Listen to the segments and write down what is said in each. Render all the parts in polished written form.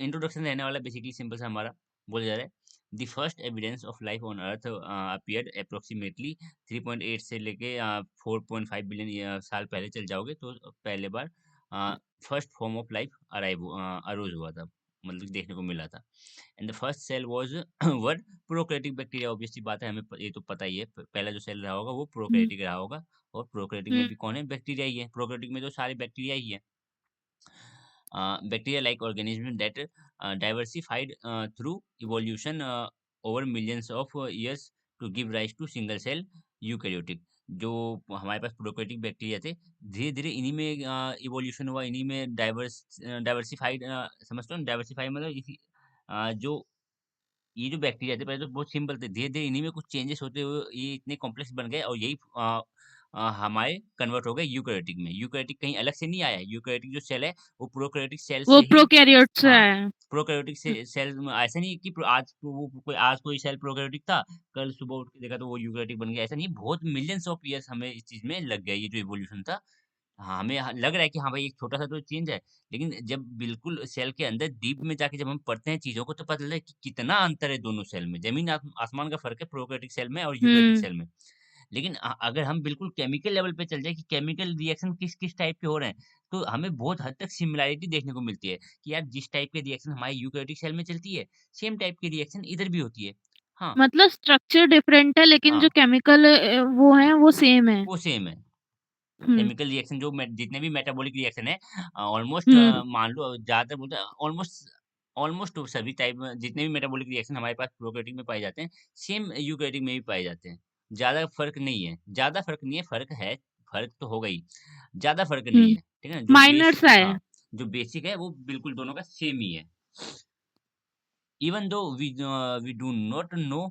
Introduction रहने वाला basically simple सा हमारा बोला जा रहा है। The first evidence of life on earth appeared approximately 3.8 से लेके 4.5 बिलियन साल पहले चल जाओगे तो पहले बार first form of life arose हुआ था, मतलब देखने को मिला था। And the first cell was were prokaryotic bacteria. Obviously बात है, हमें ये तो पता ही है, पहला जो सेल रहा होगा वो हम्म। प्रोकैरियोटिक रहा होगा। और प्रोकैरियोटिक में हम्म। भी कौन है? बैक्टीरिया ही है। प्रोकैरियोटिक में तो सारे बैक्टीरिया ही है। Bacteria like organisms that diversified through evolution over millions of years to give rise to single cell eukaryotic. जो हमारे पास प्रोकैरियोटिक बैक्टीरिया थे, धीरे धीरे इन्हीं में इवोल्यूशन हुआ, इन्हीं में डाइवर्सिफाइड, समझते हो ना? डाइवर्सिफाई मतलब जो ये जो बैक्टीरिया थे पहले तो बहुत सिंपल थे, धीरे-धीरे इन्हीं में कुछ चेंजेस होते हुए ये इतने कॉम्प्लेक्स बन गए और यही हमारे कन्वर्ट हो गए यूकेरियोटिक में। यूकेरियोटिक कहीं अलग से नहीं आया है, यूकेरियोटिक जो सेल है वो प्रोकैरियोटिक सेल वो से ही। प्रोकैरियोट से हाँ, है। प्रोकैरियोटिक से सेल में ऐसा नहीं है कि आज कोई सेल प्रोकैरियोटिक था, कल सुबह उठ के देखा तो वो यूकेरियोटिक बन गया, ऐसा नहीं है। बहुत मिलियंस ऑफ ईयर्स हमें इस चीज़ में लग गए, ये जो इवोल्यूशन था। हाँ, हमें लग रहा है कि हाँ भाई एक छोटा-सा तो चेंज है, लेकिन जब बिल्कुल सेल के अंदर डीप में जाके जब हम पढ़ते हैं चीज़ों को तो पता चलता है कि कितना अंतर है दोनों सेल में। ज़मीन आसमान का फ़र्क है प्रोकैरियोटिक सेल में और यूकेरियोटिक हम्म। सेल में। लेकिन अगर हम बिल्कुल केमिकल लेवल पे चल जाए कि केमिकल रिएक्शन किस-किस टाइप के हो रहे हैं, तो हमें बहुत हद तक सिमिलैरिटी देखने को मिलती है कि यार जिस टाइप के रिएक्शन हमारे यूकेरियोटिक सेल में चलती है, सेम टाइप की रिएक्शन इधर भी होती है। हाँ, मतलब स्ट्रक्चर डिफरेंट है लेकिन हाँ, जो केमिकल वो है वो सेम है। वो सेम है। हुँ। केमिकल रिएक्शन जो जितने भी मेटाबॉलिक रिएक्शन है ऑलमोस्ट हुँ। मान लो ज़्यादातर बोलते हैं ऑलमोस्ट ऑलमोस्ट सभी टाइप में जितने भी मेटाबॉलिक रिएक्शन हमारे पास प्रोकैरियोटिक में पाए जाते हैं, सेम यूकेरियोटिक में भी पाए जाते हैं। ज़्यादा फ़र्क नहीं है, ज़्यादा फ़र्क नहीं है, फ़र्क तो होगा ही। ज़्यादा फ़र्क नहीं हुँ। है, ठीक है ना? माइनर सा है। हाँ, जो बेसिक है वो बिल्कुल दोनों का सेम ही है। Even though we do not know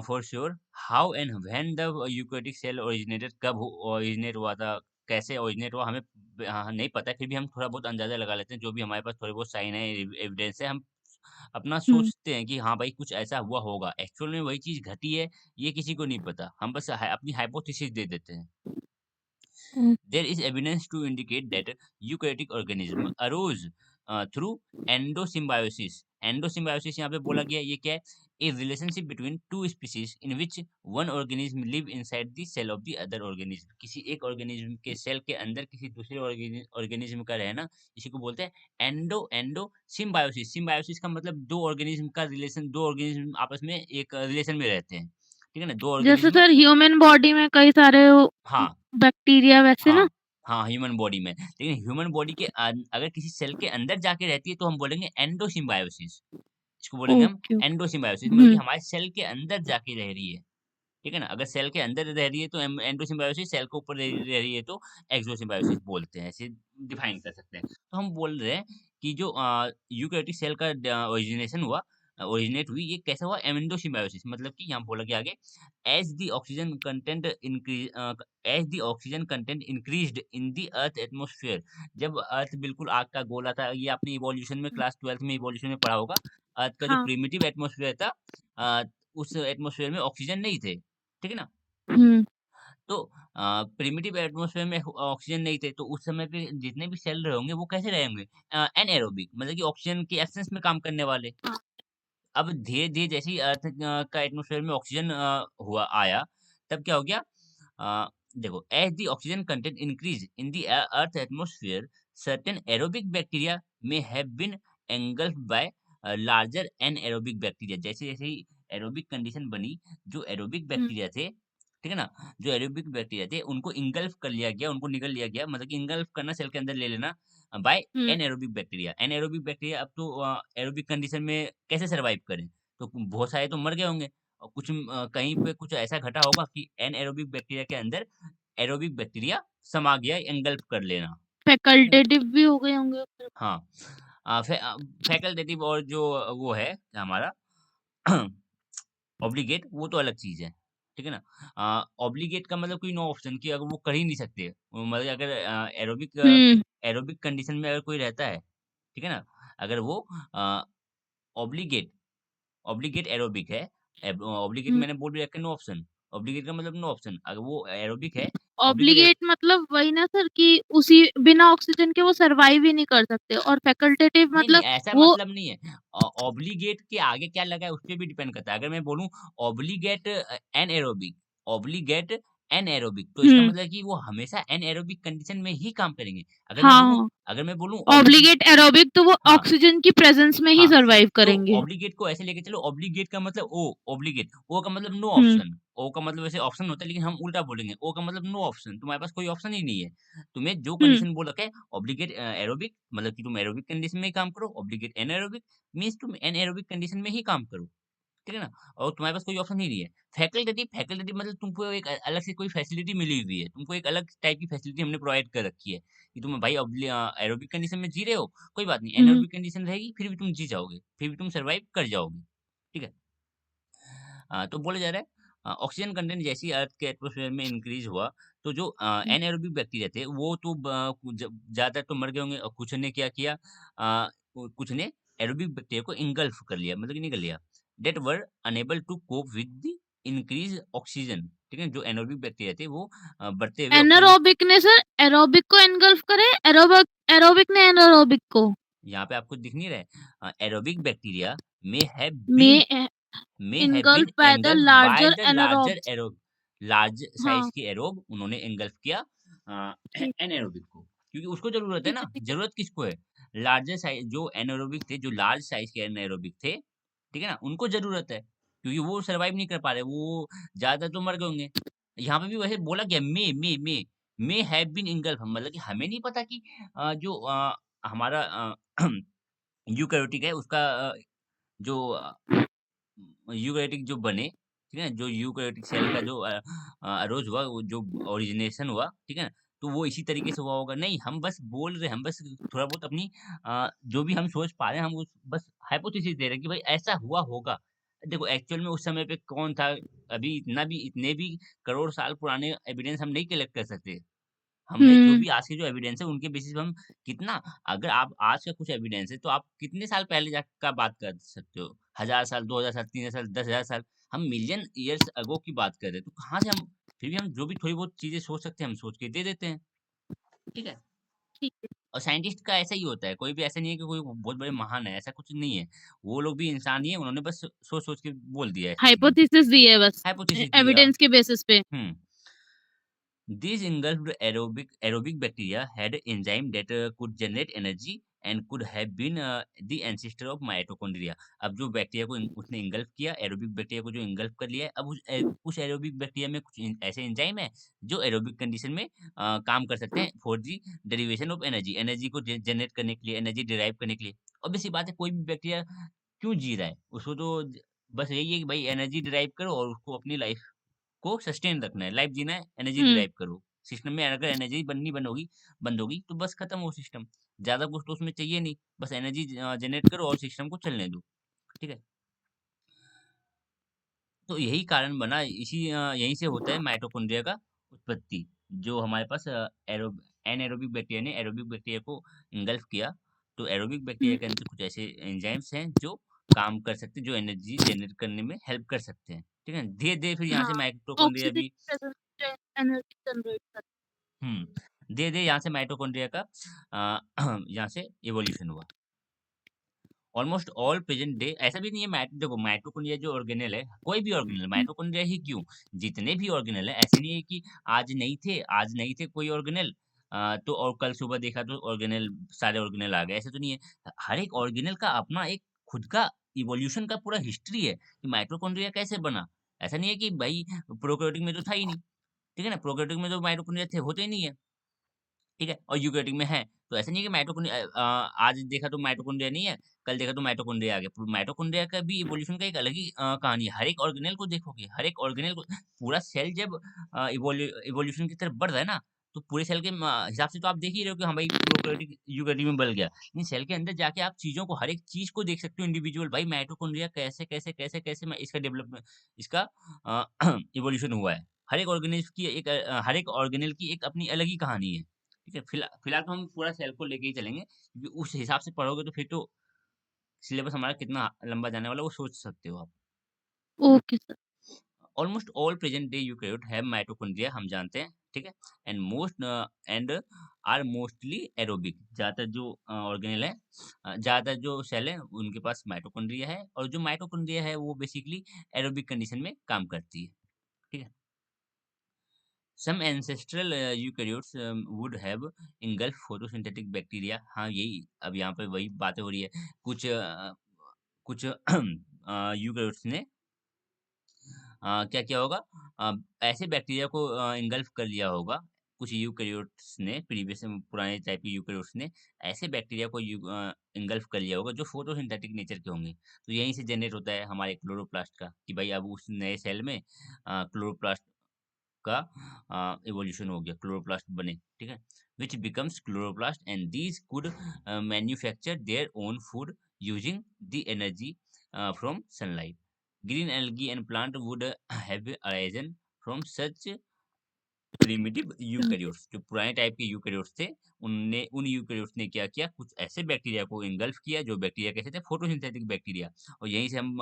for sure how and when the eukaryotic cell originated, कब originate हुआ था, कैसे originate हुआ, हमें नहीं पता है, फिर भी हम थोड़ा बहुत अंदाजा लगा लेते हैं। जो भी हमारे पास थोड़े बहुत साइन है, एविडेंस है, हम अपना हुँ। सोचते हैं कि हाँ भाई कुछ ऐसा हुआ होगा। एक्चुअल में वही चीज घटी है, ये किसी को नहीं पता। हम बस अपनी हाइपोथेसिस दे देते हैं। हुँ। There is evidence to indicate that eukaryotic organism arose through endosymbiosis. Endosymbiosis यहाँ पे बोला गया, ये क्या है? A relationship between two species in which one organism live inside the cell of the other organism. किसी एक organism के सेल के अंदर किसी दूसरे organism का रहना, इसी को बोलते हैं एंडो सिम्बायोसिस। सिम्बायोसिस का मतलब दो organism का रिलेशन, दो organism आपस में एक रिलेशन में रहते हैं, ठीक है ना? दो जैसे organism। सर ह्यूमन बॉडी में कई सारे वो हाँ, बैक्टीरिया वैसे ना? हाँ, हाँ, ह्यूमन बॉडी में। लेकिन ह्यूमन बॉडी के अगर किसी सेल के अंदर जाके रहती है तो हम बोलेंगे एंडोसिम्बायोसिस। इसको बोलेंगे हम ओके, ओके। एंडोसिम्बायोसिस, मतलब कि हुँ। हमारे सेल के अंदर जाके रह रही है। ठीक है ना? अगर सेल के अंदर रह रही है तो एंडोसिम्बायोसिस, सेल के ऊपर रह रही है तो एक्सोसिम्बायोसिस बोलते हैं। ऐसे डिफाइन कर सकते हैं। तो हम बोल रहे हैं कि जो यूकेरियोटिक सेल का ओरिजिनेशन हुआ, ओरिजिनेट हुई, ये कैसे हुआ? एंडोसिम्बायोसिस, मतलब कि यहाँ बोला गया आगे as the oxygen content as the oxygen content increased in the earth atmosphere. जब अर्थ बिल्कुल आग का गोला था, ये आपने इवोल्यूशन में क्लास 12th में इवोल्यूशन में पढ़ा होगा। अर्थ का जो हाँ। प्रिमिटिव एटमॉस्फेयर था, अ, उस एटमॉस्फेयर में ऑक्सीजन नहीं थे। ठीक है ना? हुँ। तो प्रिमिटिव एटमॉस्फेयर में ऑक्सीजन नहीं थे, तो उस समय पे जितने भी सेल रहे होंगे वो कैसे रहे होंगे? एनाएरोबिक, मतलब कि ऑक्सीजन की एब्सेंस में काम करने वाले। हाँ। अब धीरे-धीरे जैसे ही अर्थ का एटमॉस्फेयर में ऑक्सीजन आया, तब क्या हो गया? देखो, as the oxygen content increase in the earth atmosphere, certain aerobic bacteria may have been engulfed by larger anaerobic bacteria. जैसे-जैसे ही एरोबिक कंडीशन बनी, जो एरोबिक हुँ। बैक्टीरिया थे, ठीक है ना? जो एरोबिक बैक्टीरिया थे, उनको इंगल्फ कर लिया गया, उनको निगल लिया गया, मतलब कि इंगल्फ करना, सेल के अंदर ले लेना बाय हुँ। एनाएरोबिक बैक्टीरिया। एनाएरोबिक बैक्टीरिया अब तो एरोबिक कंडीशन में कैसे सर्वाइव करें? तो बहुत सारे तो मर गए होंगे और कुछ कहीं पे कुछ ऐसा घटा होगा कि एनएरोबिक बैक्टीरिया के अंदर एरोबिक बैक्टीरिया समा गया, एंगल्फ कर लेना। ठीक है? फैकल्टेटिव भी हो गए होंगे फिर। हाँ। फैकल्टेटिव और जो वो है हमारा ऑब्लिगेट, वो तो अलग चीज़ है। ठीक है ना? ऑब्लिगेट का मतलब कोई नो ऑप्शन कि अगर वो कर ही नहीं सकते। मतलब अगर हुँ। एरोबिक कंडीशन में अगर कोई रहता है, ठीक है ना? अगर वो अ, ऑब्लिगेट ऑब्लिगेट एरोबिक है, ऑब्लिगेट हुँ। मैंने बोल भी रखा है नो ऑप्शन। ऑब्लिगेट का मतलब नो ऑप्शन। अगर वो एरोबिक है, ऑब्लिगेट ऑब्लिगेट मतलब वही ना सर कि उसी बिना ऑक्सीजन के वो सरवाइव ही नहीं कर सकते और फैकल्टेटिव नहीं, नहीं मतलब ऐसा वो मतलब नहीं है। ऑब्लिगेट के आगे क्या लगा है उस पे भी डिपेंड करता है। अगर मैं बोलूँ ऑब्लिगेट एनएरोबिक, ऑब्लिगेट एनएरोबिक तो इसका हुँ, मतलब है कि वो हमेशा एनएरोबिक कंडीशन में ही काम करेंगे। हाँ, अगर मैं बोलूँ ऑब्लिगेट एरोबिक तो वो हाँ, ऑक्सीजन की प्रेज़ेंस में ही हाँ, सर्वाइव तो करेंगे। ऑब्लिगेट को ऐसे लेके चलो, ऑब्लिगेट का मतलब ऑब्लिगेट, ओ का मतलब नो हुँ, ऑप्शन, ओ का मतलब वैसे ऑप्शन होता है लेकिन हम उल्टा बोलेंगे, ओ का मतलब नो ऑप्शन, तुम्हारे पास कोई ऑप्शन ही नहीं है। तुम्हें जो हुँ, कंडीशन बोल रखा है ऑब्लिगेट एरोबिक मतलब कि तुम एरोबिक कंडीशन में ही काम करो, ऑब्लिगेट एनाएरोबिक मीन्स तुम एनाएरोबिक कंडीशन में ही काम करो। ठीक है ना? और तुम्हारे पास कोई ऑप्शन ही नहीं है। फैकल्टेटिव फैकल्टेटिव मतलब तुमको एक अलग से कोई फैसिलिटी मिली हुई है। तुमको एक अलग टाइप की फैसिलिटी हमने प्रोवाइड कर रखी है, कि तुम भाई एरोबिक कंडीशन में जी रहे हो, कोई बात नहीं, हुँ, एनारोबिक कंडीशन रहेगी, फिर भी तुम जी जाओगे, फिर भी तुम सर्वाइव कर जाओगे। ठीक है? तो बोला जा रहा है ऑक्सीजन कंटेंट जैसे ही अर्थ के एटमॉस्फेयर में इंक्रीज हुआ, तो जो हुँ। एनाएरोबिक बैक्टीरिया थे, वो तो ज़्यादातर तो मर गए होंगे और कुछ ने क्या किया कुछ ने एरोबिक बैक्टीरिया को इंगल्फ कर लिया, मतलब कि निगल लिया। That were enable to cope with the increase oxygen. ठीक है? जो एनारोबिक बैक्टीरिया थे, वो बढ़ते हुए ऑक्सीजन एनारोबिक ने सर एरोबिक को एनगल्फ करे, एरोबिक ने एनारोबिक को। यहाँ पे आपको दिख नहीं रहा है aerobic bacteria may have been may a have been engulfed by the engulfed by larger the larger anaerobes। aerob large size हाँ, के एरोब उन्होंने engulf किया ठीक एनाएरोबिक को, क्योंकि उसको जरूरत है ठीक ना, है, ठीक है। जरूरत किसको है, लार्जर साइज जो एनाएरोबिक थे, जो लार्ज साइज के एनाएरोबिक थे, ठीक है ना, उनको जरूरत है, क्योंकि वो सरवाइव नहीं कर पा रहे, वो ज्यादा तो मर गए होंगे। यहाँ पे भी वैसे बोला गया मे हैव बीन engulfed, मतलब कि हमें नहीं पता कि जो हमारा यूकैरियोटिक है उसका जो यूकैरियोटिक जो बने, ठीक है ना? जो यूकैरियोटिक सेल का जो अरोज हुआ, वो जो ओरिजिनेशन हुआ, ठीक है ना? तो वो इसी तरीके से हुआ होगा। नहीं, हम बस बोल रहे हैं, हम बस थोड़ा बहुत अपनी जो भी हम सोच पा रहे हैं, हम उस बस हाइपोथेसिस दे रहे हैं कि भाई ऐसा हुआ होगा। देखो एक्चुअल में उस समय पे कौन था, अभी इतने भी करोड़ साल पुराने एविडेंस हम नहीं कलेक्ट कर सकते। हमें जो हुँ, भी आज के जो एविडेंस है उनके बेसिस पे हम कितना, अगर आप आज का कुछ एविडेंस है तो आप कितने साल पहले का बात कर सकते हो, 1000 साल, 2000 साल, 3000 साल, 10,000 साल, हम मिलियन ईयर्स अगो की बात कर रहे हैं, तो कहाँ से हम, फिर भी हम जो भी थोड़ी बहुत चीजें सोच सकते हैं हम सोच के दे देते हैं। ठीक है? ठीक है। और साइंटिस्ट का ऐसा ही होता है, कोई भी ऐसा नहीं है कि कोई बहुत बड़े महान है, ऐसा कुछ नहीं है। वो लोग भी इंसान ही है, उन्होंने बस सोच सोच के बोल दिया ऐसी चीजें, हाइपोथेसिस दी है बस हाइपोथेसिस दिया। एविडेंस के बेसिस पे। हम्म। These engulfed aerobic bacteria had enzyme that could generate energy and could have been the ancestor of mitochondria. अब जो बैक्टीरिया को उसने इंगल्फ किया, एरोबिक बैक्टीरिया को जो इंगल्फ कर लिया है, अब उस एरोबिक बैक्टीरिया में कुछ ऐसे एंजाइम है जो एरोबिक कंडीशन में काम कर सकते हैं for the derivation of energy, energy को जनरेट करने के लिए, एनर्जी डिराइव करने के लिए। ऑब्वियस सी बात है, कोई भी बैक्टीरिया क्यों जी रहा है, उसको तो बस यही है कि भाई एनर्जी डिराइव करो और उसको अपनी लाइफ को सस्टेन रखना है, लाइफ जीना है, एनर्जी हुँ, डिराइव करो। सिस्टम में अगर एनर्जी बननी बंद होगी तो बस खत्म हो सिस्टम। ज़्यादा कुछ तो उसमें चाहिए नहीं, बस एनर्जी जनरेट करो और सिस्टम को चलने दो। ठीक है? तो यही कारण बना, यहीं से होता है माइटोकॉन्ड्रिया का उत्पत्ति। जो हमारे पास एनाएरोबिक बैक्टीरिया ने एरोबिक बैक्टीरिया को इंगल्फ किया, तो एरोबिक बैक्टीरिया हुँ। के अंदर कुछ ऐसे एंजाइम्स हैं जो काम कर सकते हैं, जो एनर्जी जनरेट करने में हेल्प कर सकते हैं। ठीक है? धीरे-धीरे फिर यहाँ से हाँ, माइटोकॉन्ड्रिया ऑक्सीजन भी की प्रेज़ेंस जो एनर्जी जनरेट करती धीरे-धीरे यहाँ से माइटोकॉन्ड्रिया का यहाँ से इवोल्यूशन हुआ। ऑलमोस्ट ऑल प्रेजेंट डे ऐसा भी नहीं है, देखो माइटोकॉन्ड्रिया जो ऑर्गेनेल है, कोई भी ऑर्गेनेल, है। माइटोकॉन्ड्रिया ही क्यों, जितने भी ऑर्गेनेल है ऐसे नहीं है कि आज नहीं थे कोई ऑर्गेनेल तो और कल सुबह देखा तो ऑर्गेनेल सारे ऑर्गेनेल आ गए, ऐसे तो नहीं है। हर एक ऑर्गेनेल का अपना एक खुद का इवोल्यूशन का पूरा हिस्ट्री है कि माइटोकॉन्ड्रिया कैसे बना। ऐसा नहीं है कि भाई प्रोकैरियोटिक में तो था ही नहीं, ठीक है ना, प्रोकैरियोटिक में जो माइटोकॉन्ड्रिया थे होते ही नहीं है, ठीक है? और यूकेरियोटिक में है। तो ऐसा नहीं है कि आज देखा तो माइटोकॉन्ड्रिया नहीं है, कल देखा तो माइटोकॉन्ड्रिया आ गया। माइटोकॉन्ड्रिया का भी इवोल्यूशन का एक अलग ही कहानी है। हर एक ऑर्गेनेल को देखोगे, हर एक ऑर्गेनेल को, पूरा सेल जब इवोल्यूशन की तरफ बढ़ रहा है ना, तो पूरे सेल के हिसाब से तो आप देख ही रहे हो कि हाँ भाई प्रोकैरियोटिक यूकेरियोटिक में बदल गया। लेकिन सेल के अंदर जाके आप चीज़ों को, हर एक चीज़ को देख सकते हो इंडिविजुअल। भाई माइटोकॉन्ड्रिया कैसे मैं इसका डेवलपमेंट, इसका इवोल्यूशन हुआ है। हर एक ऑर्गेनेल की एक अपनी अलग ही कहानी है। ठीक है? फिलहाल तो हम पूरा सेल को लेके ही चलेंगे, क्योंकि उस हिसाब से पढ़ोगे तो फिर तो सिलेबस हमारा कितना लंबा जाने वाला है वो सोच सकते हो आप। Okay sir. Almost all present day eukaryote have mitochondria, हम जानते हैं, ठीक है। And most and are mostly aerobic, ज्यादातर जो ऑर्गेनेल है, ज्यादातर जो सेल है उनके पास माइटोकॉन्ड्रिया है, और जो माइटोकॉन्ड्रिया है वो बेसिकली एरोबिक कंडीशन में काम करती है, ठीक है। Some ancestral eukaryotes would have engulfed photosynthetic bacteria, हाँ यही अब यहाँ पे वही बातें हो रही है। कुछ कुछ यूकैरियोट्स ने क्या किया होगा, अ, ऐसे बैक्टीरिया को इंगल्फ कर लिया होगा। कुछ यूकैरियोट्स ने, प्रीवियस पुराने टाइप के यूकैरियोट्स ने ऐसे बैक्टीरिया को इंगल्फ कर लिया होगा जो फोटोसिंथेटिक नेचर के होंगे। तो यहीं से जनरेट होता है हमारे क्लोरोप्लास्ट का, कि भाई अब उस नए सेल में क्लोरोप्लास्ट का इवोल्यूशन हो गया, क्लोरोप्लास्ट बने, ठीक है। Which becomes chloroplast and these could manufacture their own food using the energy from sunlight. Green algae and plant would have arisen from such primitive eukaryotes. जो पुराने टाइप के यूकैरियोट्स थे, उनने उन यूकैरियोट्स ने क्या किया, कुछ ऐसे बैक्टीरिया को इंगल्फ किया, जो बैक्टीरिया कैसे थे, फोटोसिंथेटिक बैक्टीरिया। और यहीं से हम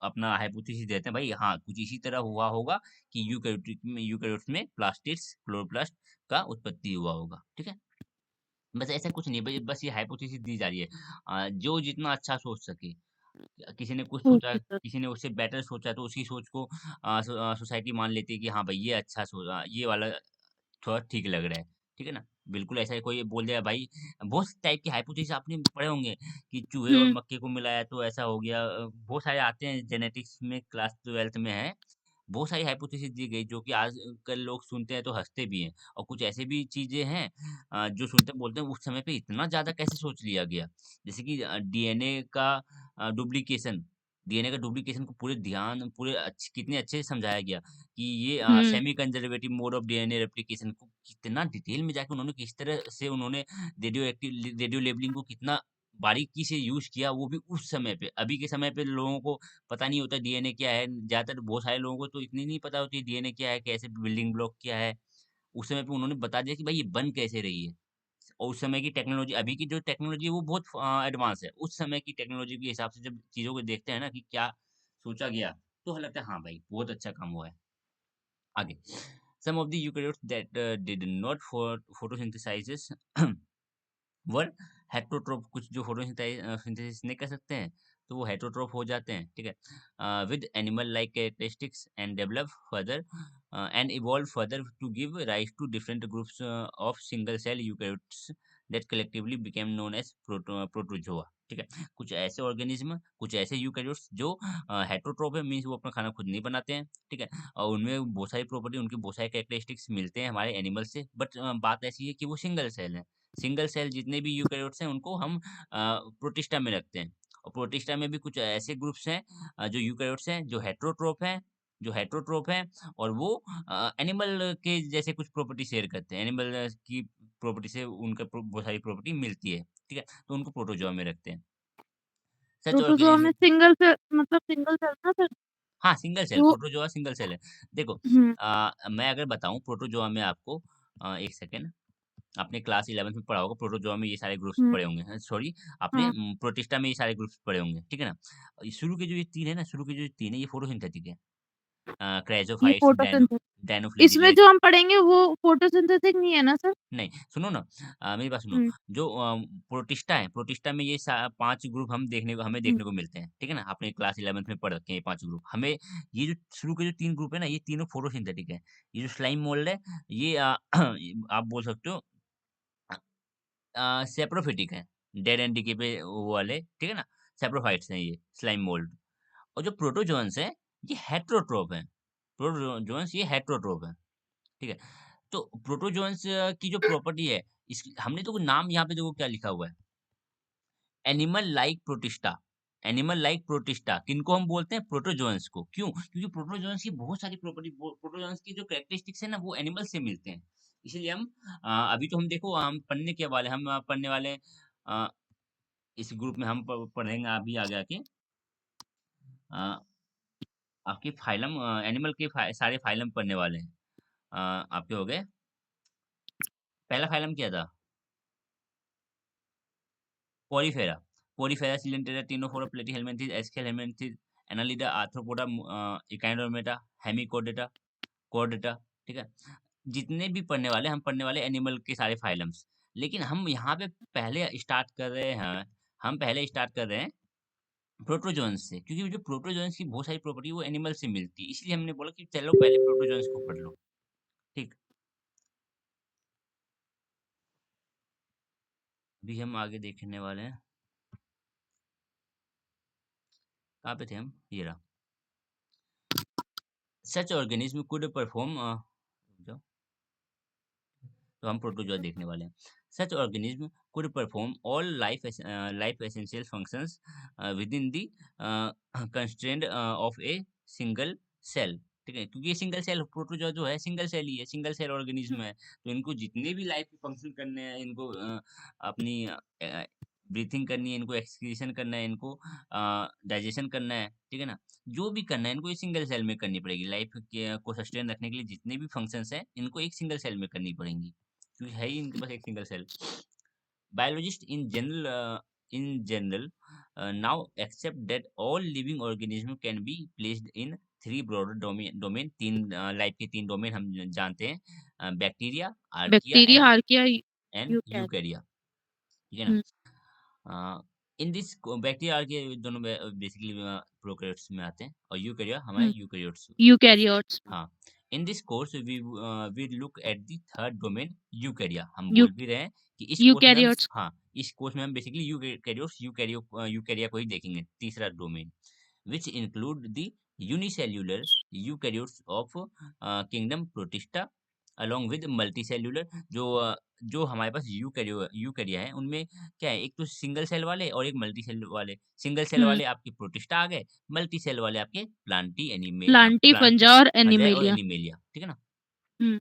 अपना हाइपोथेसिस देते हैं भाई, हाँ कुछ इसी तरह हुआ होगा कि यूकैरियोट्स में प्लास्टिड्स, क्लोरोप्लास्ट का उत्पत्ति हुआ होगा, ठीक है। बस ऐसा कुछ नहीं, बस ये हाइपोथेसिस दी जा रही है। जो जितना अच्छा सोच सके, किसी ने कुछ सोचा, ओके सर। किसी ने उससे बेटर सोचा, तो उसकी सोच को सोसाइटी मान लेती है कि हाँ भाई ये अच्छा सोचा, ये वाला थोड़ा ठीक लग रहा है, ठीक है ना। बिल्कुल ऐसा ही कोई बोल दिया भाई, बहुत टाइप के हाइपोथेसिस आपने पढ़े होंगे कि चूहे और हुँ, मक्के को मिलाया तो ऐसा हो गया, बहुत सारे आते हैं, जेनेटिक्स में क्लास 12th में है। बहुत सारी हाइपोथेसिस दी गई जो कि आजकल लोग सुनते हैं तो हंसते भी हैं, और कुछ ऐसे भी चीजें हैं जो सुनते बोलते हैं उस समय पे इतना ज्यादा कैसे सोच लिया गया। जैसे कि डीएनए का डुप्लीकेशन, डीएनए का डुप्लीकेशन को पूरे ध्यान, पूरे कितने अच्छे से समझाया गया कि ये हुँ, semi conservative mode of DNA replication को कितना डिटेल में जाके उन्होंने, किस तरह से उन्होंने रेडियो लेबलिंग को कितना बारीकी से यूज किया, वो भी उस समय पे। अभी के समय पे लोगों को पता नहीं होता डीएनए क्या है, ज्यादातर बहुत सारे लोगों को तो इतनी नहीं पता होती डीएनए क्या है, कैसे बिल्डिंग ब्लॉक क्या है। उस समय पे उन्होंने बता दिया कि भाई ये बन कैसे रही है। और उस समय की टेक्नोलॉजी, अभी की जो टेक्नोलॉजी है वो बहुत एडवांस है। उस समय की टेक्नोलॉजी के हिसाब से जब चीजों को देखते हैं ना कि क्या सोचा गया, तो हमें लगता है हाँ भाई बहुत अच्छा काम हुआ है। आगे, some of the eukaryotes that did not photosynthesize वर हेटरोट्रोफ, कुछ जो फोटोसिंथेसिस नहीं कर सकते हैं, तो वो हेटरोट्रोफ हो जाते हैं, ठीक है। With animal like characteristics and develop further and evolve further to give rise to different groups of single cell eukaryotes that collectively became known as protozoa, ठीक है। कुछ ऐसे ऑर्गेनिज्म, कुछ ऐसे यूकैरियोट्स जो हेटरोट्रोफ है, मीन्स वो अपना खाना खुद नहीं बनाते हैं, ठीक है। और उनमें बहुत सारी प्रॉपर्टी, उनके बहुत सारे कैरेक्टरिस्टिक्स मिलते हैं हमारे एनिमल से, बट बात ऐसी है कि वो सिंगल सेल है। सिंगल सेल जितने भी यूकैरियोट्स हैं उनको हम प्रोटिस्टा में रखते हैं। और प्रोटिस्टा में भी कुछ ऐसे ग्रुप्स हैं जो यूकैरियोट्स हैं, जो हेटरोट्रोफ हैं, और वो एनिमल के जैसे कुछ प्रॉपर्टी शेयर करते हैं। एनिमल की प्रॉपर्टी से उनका बहुत सारी प्रॉपर्टी मिलती है, ठीक है। तो उनको प्रोटोजोआ में रखते हैं। सच प्रोटोज़ोआ ऑर्गेनिज्म, में सिंगल से मतलब सिंगल सेल ना सर? हाँ सिंगल सेल, वो प्रोटोजोआ सिंगल सेल है। देखो हुँ, मैं अगर बताऊं प्रोटोजोआ में आपको, एक सेकेंड, आपने क्लास 11th में पढ़ा होगा, प्रोटोजोआ में ये सारे ग्रुप्स हुँ, पढ़े होंगे, सॉरी, आपने हाँ, प्रोटिस्टा में ये सारे ग्रुप्स पढ़े होंगे, ठीक है ना। शुरू के जो ये तीन है ना, शुरू के जो तीन है ये फोटोसिंथेटिक है, ये क्राइजोफाइट्स, फोटोसिंथेसिस इसमें डायनोफ्लेजिलेट। जो हम पढ़ेंगे वो फोटोसिंथेसिस नहीं है ना सर? नहीं सुनो ना, मेरी बात सुनो। हुँ, जो प्रोटिस्टा है, प्रोटिस्टा में ये पांच ग्रुप हमें हुँ, देखने को मिलते हैं, ठीक है ना। आपने क्लास 11th में पढ़ रखे हैं ये पांच ग्रुप हमें। ये जो शुरू के जो तीन ग्रुप है ना, ये तीनों फोटोसिंथेटिक है। ये जो स्लाइम मोल्ड है, ये आप बोल सकते हो सेप्रोफिटिक है, डेड एंड डीके पे वो वाले, ठीक है ना। सेप्रोफाइट्स हैं ये स्लाइम मोल्ड। और जो प्रोटोजोन्स है, ये हेट्रोट्रोप है। प्रोटोजोन्स ये हेट्रोट्रोप है, ठीक है। तो प्रोटोजोन्स की जो प्रॉपर्टी है, इस हमने तो नाम यहाँ पे देखो क्या लिखा हुआ है, animal like protista. Animal like protista किनको हम बोलते हैं, प्रोटोजोन्स को। क्यों? क्योंकि प्रोटोजोन्स की बहुत सारी प्रॉपर्टी, प्रोटोजोन्स की जो कैरेक्टरिस्टिक्स है ना, वो एनिमल से मिलते हैं। इसलिए हम अभी तो हम देखो हम पढ़ने के वाले, हम पढ़ने वाले अ, इस ग्रुप में हम पढ़ेंगे अभी आगे आके अ, आपके फाइलम, एनिमल के सारे फाइलम पढ़ने वाले हैं। आपके हो गए, पहला फाइलम क्या था, porifera. Porifera, coelenterata, ctenophora, platyhelminthes, aschelminthes, annelida, arthropoda, echinodermata, hemichordata, chordata, ठीक है? जितने भी पढ़ने वाले हम पढ़ने वाले एनिमल के सारे फाइलम्स। लेकिन हम यहाँ पे पहले स्टार्ट कर रहे हैं हम पहले स्टार्ट कर रहे हैं प्रोटोजोन्स से, क्योंकि जो प्रोटोजोन्स की बहुत सारी प्रॉपर्टी वो एनिमल से मिलती है। इसलिए हमने बोला कि चलो पहले प्रोटोजोन्स को पढ़ लो, ठीक? अभी हम आगे देखने वाले हैं। कहाँ पे थे हम? ये रहा। सच ऑर्गेनिज्म कुड परफॉर्म तो हम प्रोटोजोआ देखने वाले हैं। Such organism could perform all life essential functions within the constraint of a single cell, ठीक है? क्योंकि ये सिंगल सेल प्रोटोजोआ जो है सिंगल सेल ही है, सिंगल सेल हुँ, ऑर्गेनिज्म है। तो इनको जितने भी लाइफ के फंक्शन करने हैं, इनको अपनी ब्रीथिंग करनी है, इनको एक्सक्रीशन करना है, इनको डाइजेशन करना है, ठीक है ना? जो भी करना है इनको ये सिंगल सेल में करनी पड़ेगी। लाइफ के को सस्टेन रखने के लिए जितने भी फंक्शंस हैं, इनको एक सिंगल सेल में करनी पड़ेंगी। क्योंकि है ही इनके पास एक single cell. Biologists in general now accept that all living organisms can be placed in three broader domain तीन लाइफ के तीन डोमेन हम जानते हैं, bacteria, archaea bacteria, and archaea, Eukarya. यूकैरिया, ठीक है हुँ, ना? इन दिस बैक्टीरिया, आर्किया दोनों बेसिकली प्रोकैरियोट्स में आते हैं और यूकैरिया हमारे हुँ, यूकैरियोट्स। यूकेरियोट्स में। हाँ, in this course we look at the third domain eukarya. हम यू बोल भी रहे हैं कि इस कोर्स में हम यूकेरियोट्स। हाँ, इस कोर्स में हम बेसिकली यूकैरिया को ही देखेंगे, तीसरा domain, which include the unicellular eukaryotes of kingdom Protista along with multicellular। जो हमारे पास यूकैरिया है उनमें क्या है, एक तो सिंगल सेल वाले और एक मल्टी सेल वाले। सिंगल सेल हुँ, वाले आपके प्रोटिस्टा आ गए, मल्टी सेल वाले आपके प्लांटी, प्लांटी, फंजा और फंजाई और एनिमेलिया। एनिमेलिया, ठीक है ना? हुँ,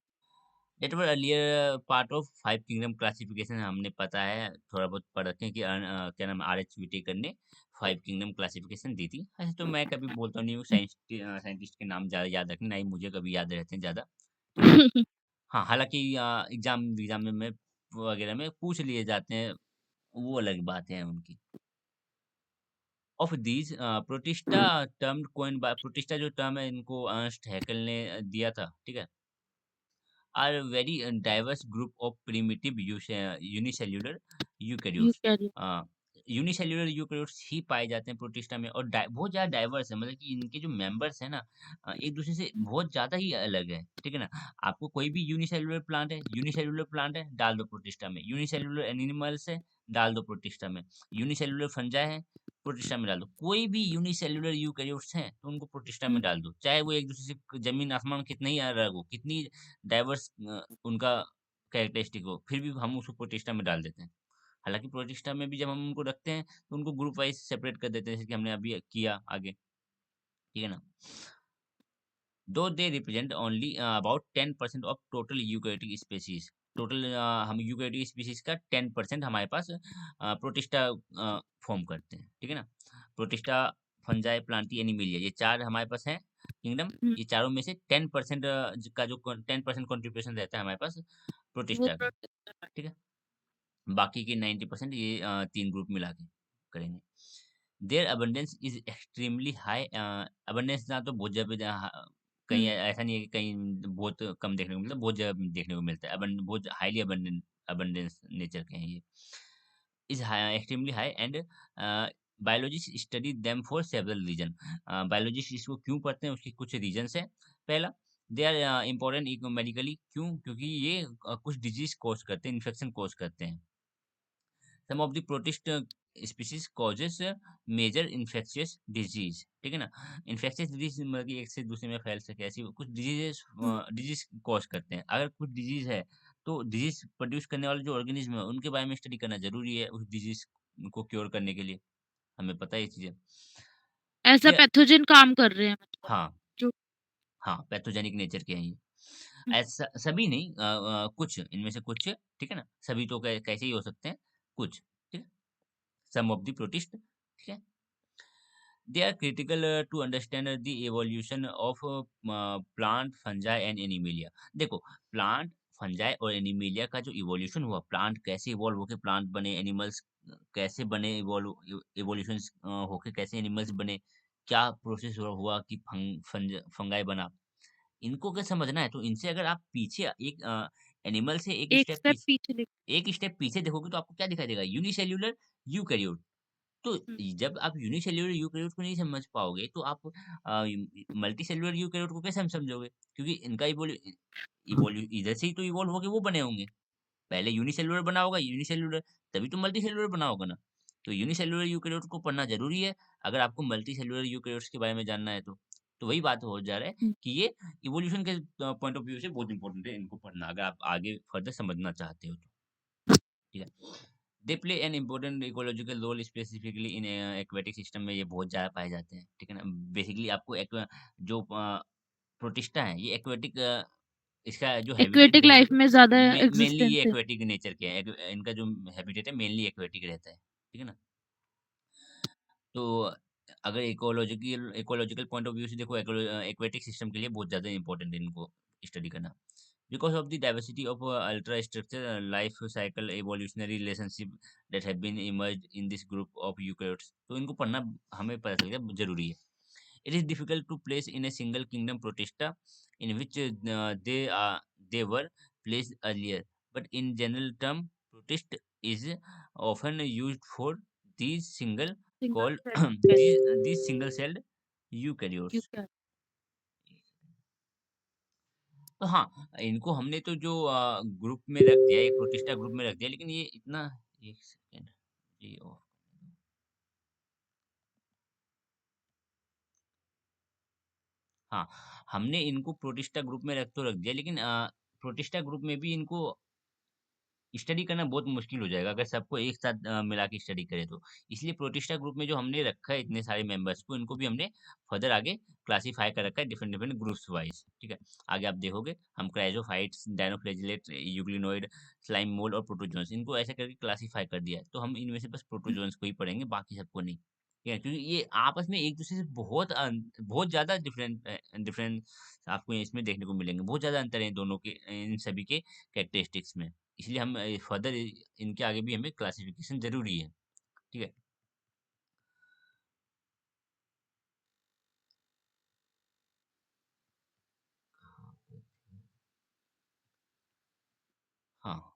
that were earlier part of five kingdom classification. हमने पता है, थोड़ा बहुत पढ़ रखे हैं कि क्या नाम आर एच विटेकर ने फाइव किंगडम क्लासिफिकेशन दी थी। ऐसे तो मैं कभी बोलता नहीं हूँ साइंटिस्ट के नाम ज़्यादा याद रखने, ना ही मुझे कभी याद रहते हैं ज़्यादा, ठीक है ना? हाँ, हालांकि एग्जाम एग्जाम में वगैरह में पूछ लिए जाते हैं, वो अलग बातें हैं उनकी। ऑफ दीज प्रोटिस्टा प्रोटिस्टा जो टर्म है इनको अर्नस्ट हैकेल ने दिया था, ठीक है? are a very diverse group of primitive unicellular eukaryotes। Eukarya. Unicellular eukaryotes ही पाए जाते हैं प्रोटिस्टा में, और बहुत ज़्यादा डाइवर्स है, मतलब कि इनके जो मेंबर्स हैं ना, एक दूसरे से बहुत ज़्यादा ही अलग है, ठीक है ना? आपको कोई भी यूनिसेल्युलर प्लांट है डाल दो प्रोटिस्टा में, यूनिसेल्युलर एनिमल्स है डाल दो प्रोटिस्टा में, यूनिसेल्युलर फंजा है प्रोटिस्टा में डाल दो। कोई भी यूनिसेल्युलर यूकेरियोट्स हैं तो उनको प्रोटिस्टा में हुँ, डाल दो, चाहे वो एक दूसरे से जमीन आसमान कितना ही अलग हो, कितनी डाइवर्स उनका कैरेक्टरिस्टिक हो, फिर भी हम उसको प्रोटिस्टा में डाल देते हैं। हालाँकि प्रोटिस्टा में भी जब हम उनको रखते हैं, तो उनको ग्रुप वाइज़ सेपरेट कर देते हैं, जैसे कि हमने अभी किया आगे, ठीक है ना? Though they represent only about 10% of total eukaryotic species। Total हम यूकेरियोटिक स्पीशीज़ का 10% हमारे पास प्रोटिस्टा फ़ॉर्म करते हैं, ठीक है ना? प्रोटिस्टा, फंजाई, प्लांटी, एनिमिलिया, ये 4 हमारे पास हैं किंगडम। हुँ, ये चारों में से 10% का जो 10% कंट्रीब्यूशन रहता है हमारे पास वो प्रोटिस्टा का, प्रोटेक्टर है। ठीक है? बाकी के 90% ये 3 ग्रुप मिला के करेंगे। Their abundance is extremely high. Abundance ना तो बहुत जगह कहीं हुँ, ऐसा नहीं है कि कहीं बहुत कम देखने को मिलता है, बहुत जगह देखने को मिलता है। बहुत हाईली अबंडेंस नेचर के हैं ये। Is extremely high and biologist study them for several reason. Biologist इसको क्यों पढ़ते हैं, उसके कुछ रीज़न्स हैं। पहला, दे आर इम्पोर्टेंट मेडिकली, क्यों? क्योंकि ये कुछ डिजीज़ कॉज़ करते हैं, इन्फेक्शन कॉज़ करते हैं। Some of the protist species causes major infectious disease, ठीक है ना? इन्फेक्शियस डिजीज मतलब कि एक से दूसरे में फैल सके, ऐसी कुछ डिजीजेस हुँ, डिजीज कॉज करते हैं। अगर कुछ डिजीज है तो डिजीज प्रोड्यूस करने वाले जो ऑर्गेनिज्म है उनके बारे में स्टडी करना जरूरी है उस डिजीज को क्योर करने के लिए। हमें पता है ये चीजें। एज़ अ दे पैथोजेन काम कर रहे हैं मतलब, हाँ, जो हाँ, पैथोजेनिक नेचर के हैं ये। हुँ, ऐसा सभी नहीं, कुछ इनमें से कुछ, ठीक है ना? सभी तो कैसे ही हो सकते हैं, कुछ, ठीक है? सम ऑफ द प्रोटिस्ट, ठीक है? They are critical to understand the evolution of plant, fungi and animalia। देखो, प्लांट, फंजाई और एनिमेलिया का जो इवोल्यूशन हुआ, प्लांट कैसे इवॉल्व होके प्लांट बने, एनिमल्स कैसे बने, इवोल्यूशन होके कैसे एनिमल्स बने, क्या प्रोसेस हुआ कि फंगाई बना, इनको अगर समझना है तो इनसे अगर आप पीछे एक एनिमल से एक स्टेप पीछे ले। एक स्टेप पीछे देखोगे तो आपको क्या दिखाई देगा? Unicellular eukaryote. तो हुँ, जब आप यूनिसेल्युलर यूकैरियोट को नहीं समझ पाओगे तो आप मल्टीसेल्युलर यूकैरियोट को कैसे हम समझोगे? क्योंकि इनका इवोल्यू इधर से ही तो इवॉल्व होके वो बने होंगे। पहले यूनिसेल्युलर बना होगा, यूनिसेल्युलर तभी तो मल्टीसेल्युलर बना होगा ना। तो यूनिसेल्युलर यूकैरियोट को पढ़ना ज़रूरी है, अगर आपको मल्टीसेल्युलर यूकैरियोट्स के बारे में जानना है तो। तो वही बात हो जा रहा है हुँ। कि ये इवोल्यूशन के पॉइंट ऑफ व्यू से बहुत इंपॉर्टेंट है इनको पढ़ना, अगर आप आगे फर्दर समझना चाहते हो तो। ठीक है। They play an important ecological role specifically in aquatic system में, ये बहुत ज़्यादा पाए जाते हैं। ठीक है ना? बेसिकली आपको जो प्रोटिस्टा है ये एक्वेटिक इसका जो हैबिटेट एक्वेटिक लाइफ में ज़्यादा मेनली एक्जिस्टेंस ये है। एक्वेटिक नेचर के हैं। इनका जो हैबिटेट है मेनली एक्वेटिक रहता है। ठीक है ना? तो अगर ecological ecological point of view से देखो, एक्वेटिक सिस्टम के लिए बहुत ज़्यादा इंपॉर्टेंट है इनको स्टडी करना। Because of the diversity of ultra structure, life cycle, evolutionary relationship that have been emerged in this group of eukaryotes, तो इनको पढ़ना हमें पता चल गया जरूरी है। It is difficult to place in a single kingdom Protista in which they were placed earlier, but in general term, Protist is often used for these single single called cell eukaryote. these single celled eukaryotes। तो हाँ, इनको हमने तो जो group में रख दिया, एक प्रोटिस्टा ग्रुप में रख दिया, लेकिन ये इतना, एक सेकंड, ये ऑफ, हाँ, हमने इनको प्रोटिस्टा ग्रुप में रख दिया, लेकिन प्रोटिस्टा ग्रुप में भी इनको स्टडी करना बहुत मुश्किल हो जाएगा अगर सबको एक साथ मिला के स्टडी करें तो। इसलिए प्रोटिस्टा ग्रुप में जो हमने रखा है इतने सारे मेंबर्स को, इनको भी हमने फर्दर आगे क्लासिफाई कर रखा है डिफरेंट डिफरेंट ग्रुप्स वाइज। ठीक है, आगे आप देखोगे हम क्राइजोफाइट्स, डायनोफ्लैजिलेट, यूग्लिनोइड, स्लाइम मोल्ड और प्रोटोजोन्स, इनको ऐसे करके क्लासिफाई कर दिया है। तो हम इनमें से बस प्रोटोजोन्स को ही पढ़ेंगे, बाकी सबको नहीं। ठीक है, क्योंकि ये आपस में एक दूसरे से बहुत ज्यादा डिफरेंट डिफरेंट आपको इसमें देखने को मिलेंगे। बहुत ज्यादा अंतर है इन दोनों के, इन सभी के कैरेक्टरिस्टिक्स में। इसलिए हम फर्दर इनके आगे भी हमें क्लासिफिकेशन ज़रूरी है। ठीक है? हाँ।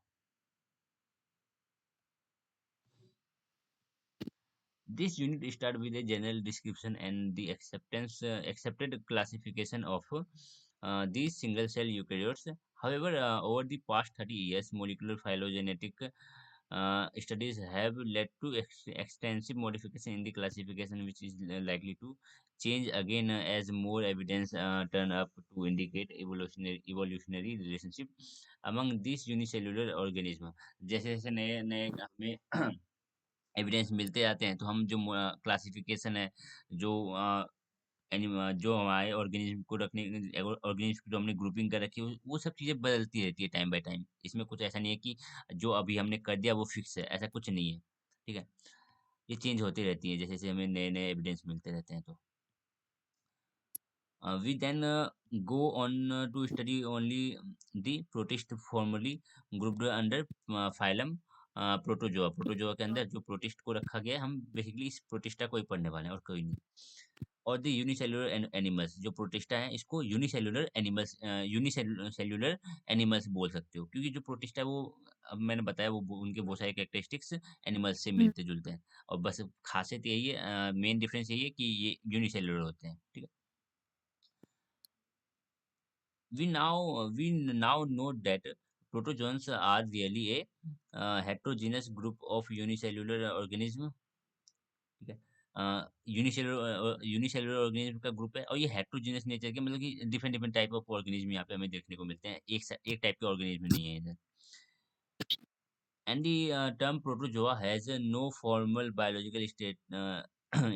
This unit start with a general description and the accepted classification of these single cell eukaryotes. However, over the past 30 years, molecular phylogenetic studies have led to extensive modification in the classification, which is likely to change again as more evidence turn up to indicate evolutionary relationship among these unicellular organisms. जैसे जैसे नए नए हमें evidence मिलते जाते हैं तो हम जो क्लासिफिकेशन है, जो जो हमारे ऑर्गेनिज्म को रखने, ऑर्गेनिज्म की जो हमने ग्रुपिंग कर रखी है, वो सब चीज़ें बदलती रहती है टाइम बाय टाइम। इसमें कुछ ऐसा नहीं है कि जो अभी हमने कर दिया वो फिक्स है, ऐसा कुछ नहीं है। ठीक है, ये चेंज होती रहती है जैसे जैसे हमें नए नए एविडेंस मिलते रहते हैं। तो we then go on to study only the protist formally grouped under phylum protozoa. Protozoa के अंदर जो प्रोटिस्ट को रखा गया है, हम बेसिकली इस प्रोटिस्टा को ही पढ़ने वाले हैं और कोई नहीं। और द यूनिसेलुलर एनिमल्स, जो प्रोटिस्टा है इसको यूनिसेलुलर एनिमल्स, यूनिसेलुलर एनिमल्स बोल सकते हो, क्योंकि जो प्रोटिस्टा है वो, अब मैंने बताया, उनके बहुत सारे कैरेक्टरिस्टिक्स एनिमल्स से हुँ, मिलते जुलते हैं। और बस खासियत यही है, मेन डिफरेंस यही है कि ये यूनिसेलुलर होते हैं। ठीक है, we now know that protozoans are really a heterogeneous group of unicellular organism। ठीक है, यूनिसेलुलर ऑर्गेनिज्म का ग्रुप है, और ये हेट्रोजीनियस नेचर के, मतलब कि different different type of organism यहाँ पे हमें देखने को मिलते हैं, एक टाइप के ऑर्गेनिज्म नहीं है इधर। And the term protozoa has no formal biological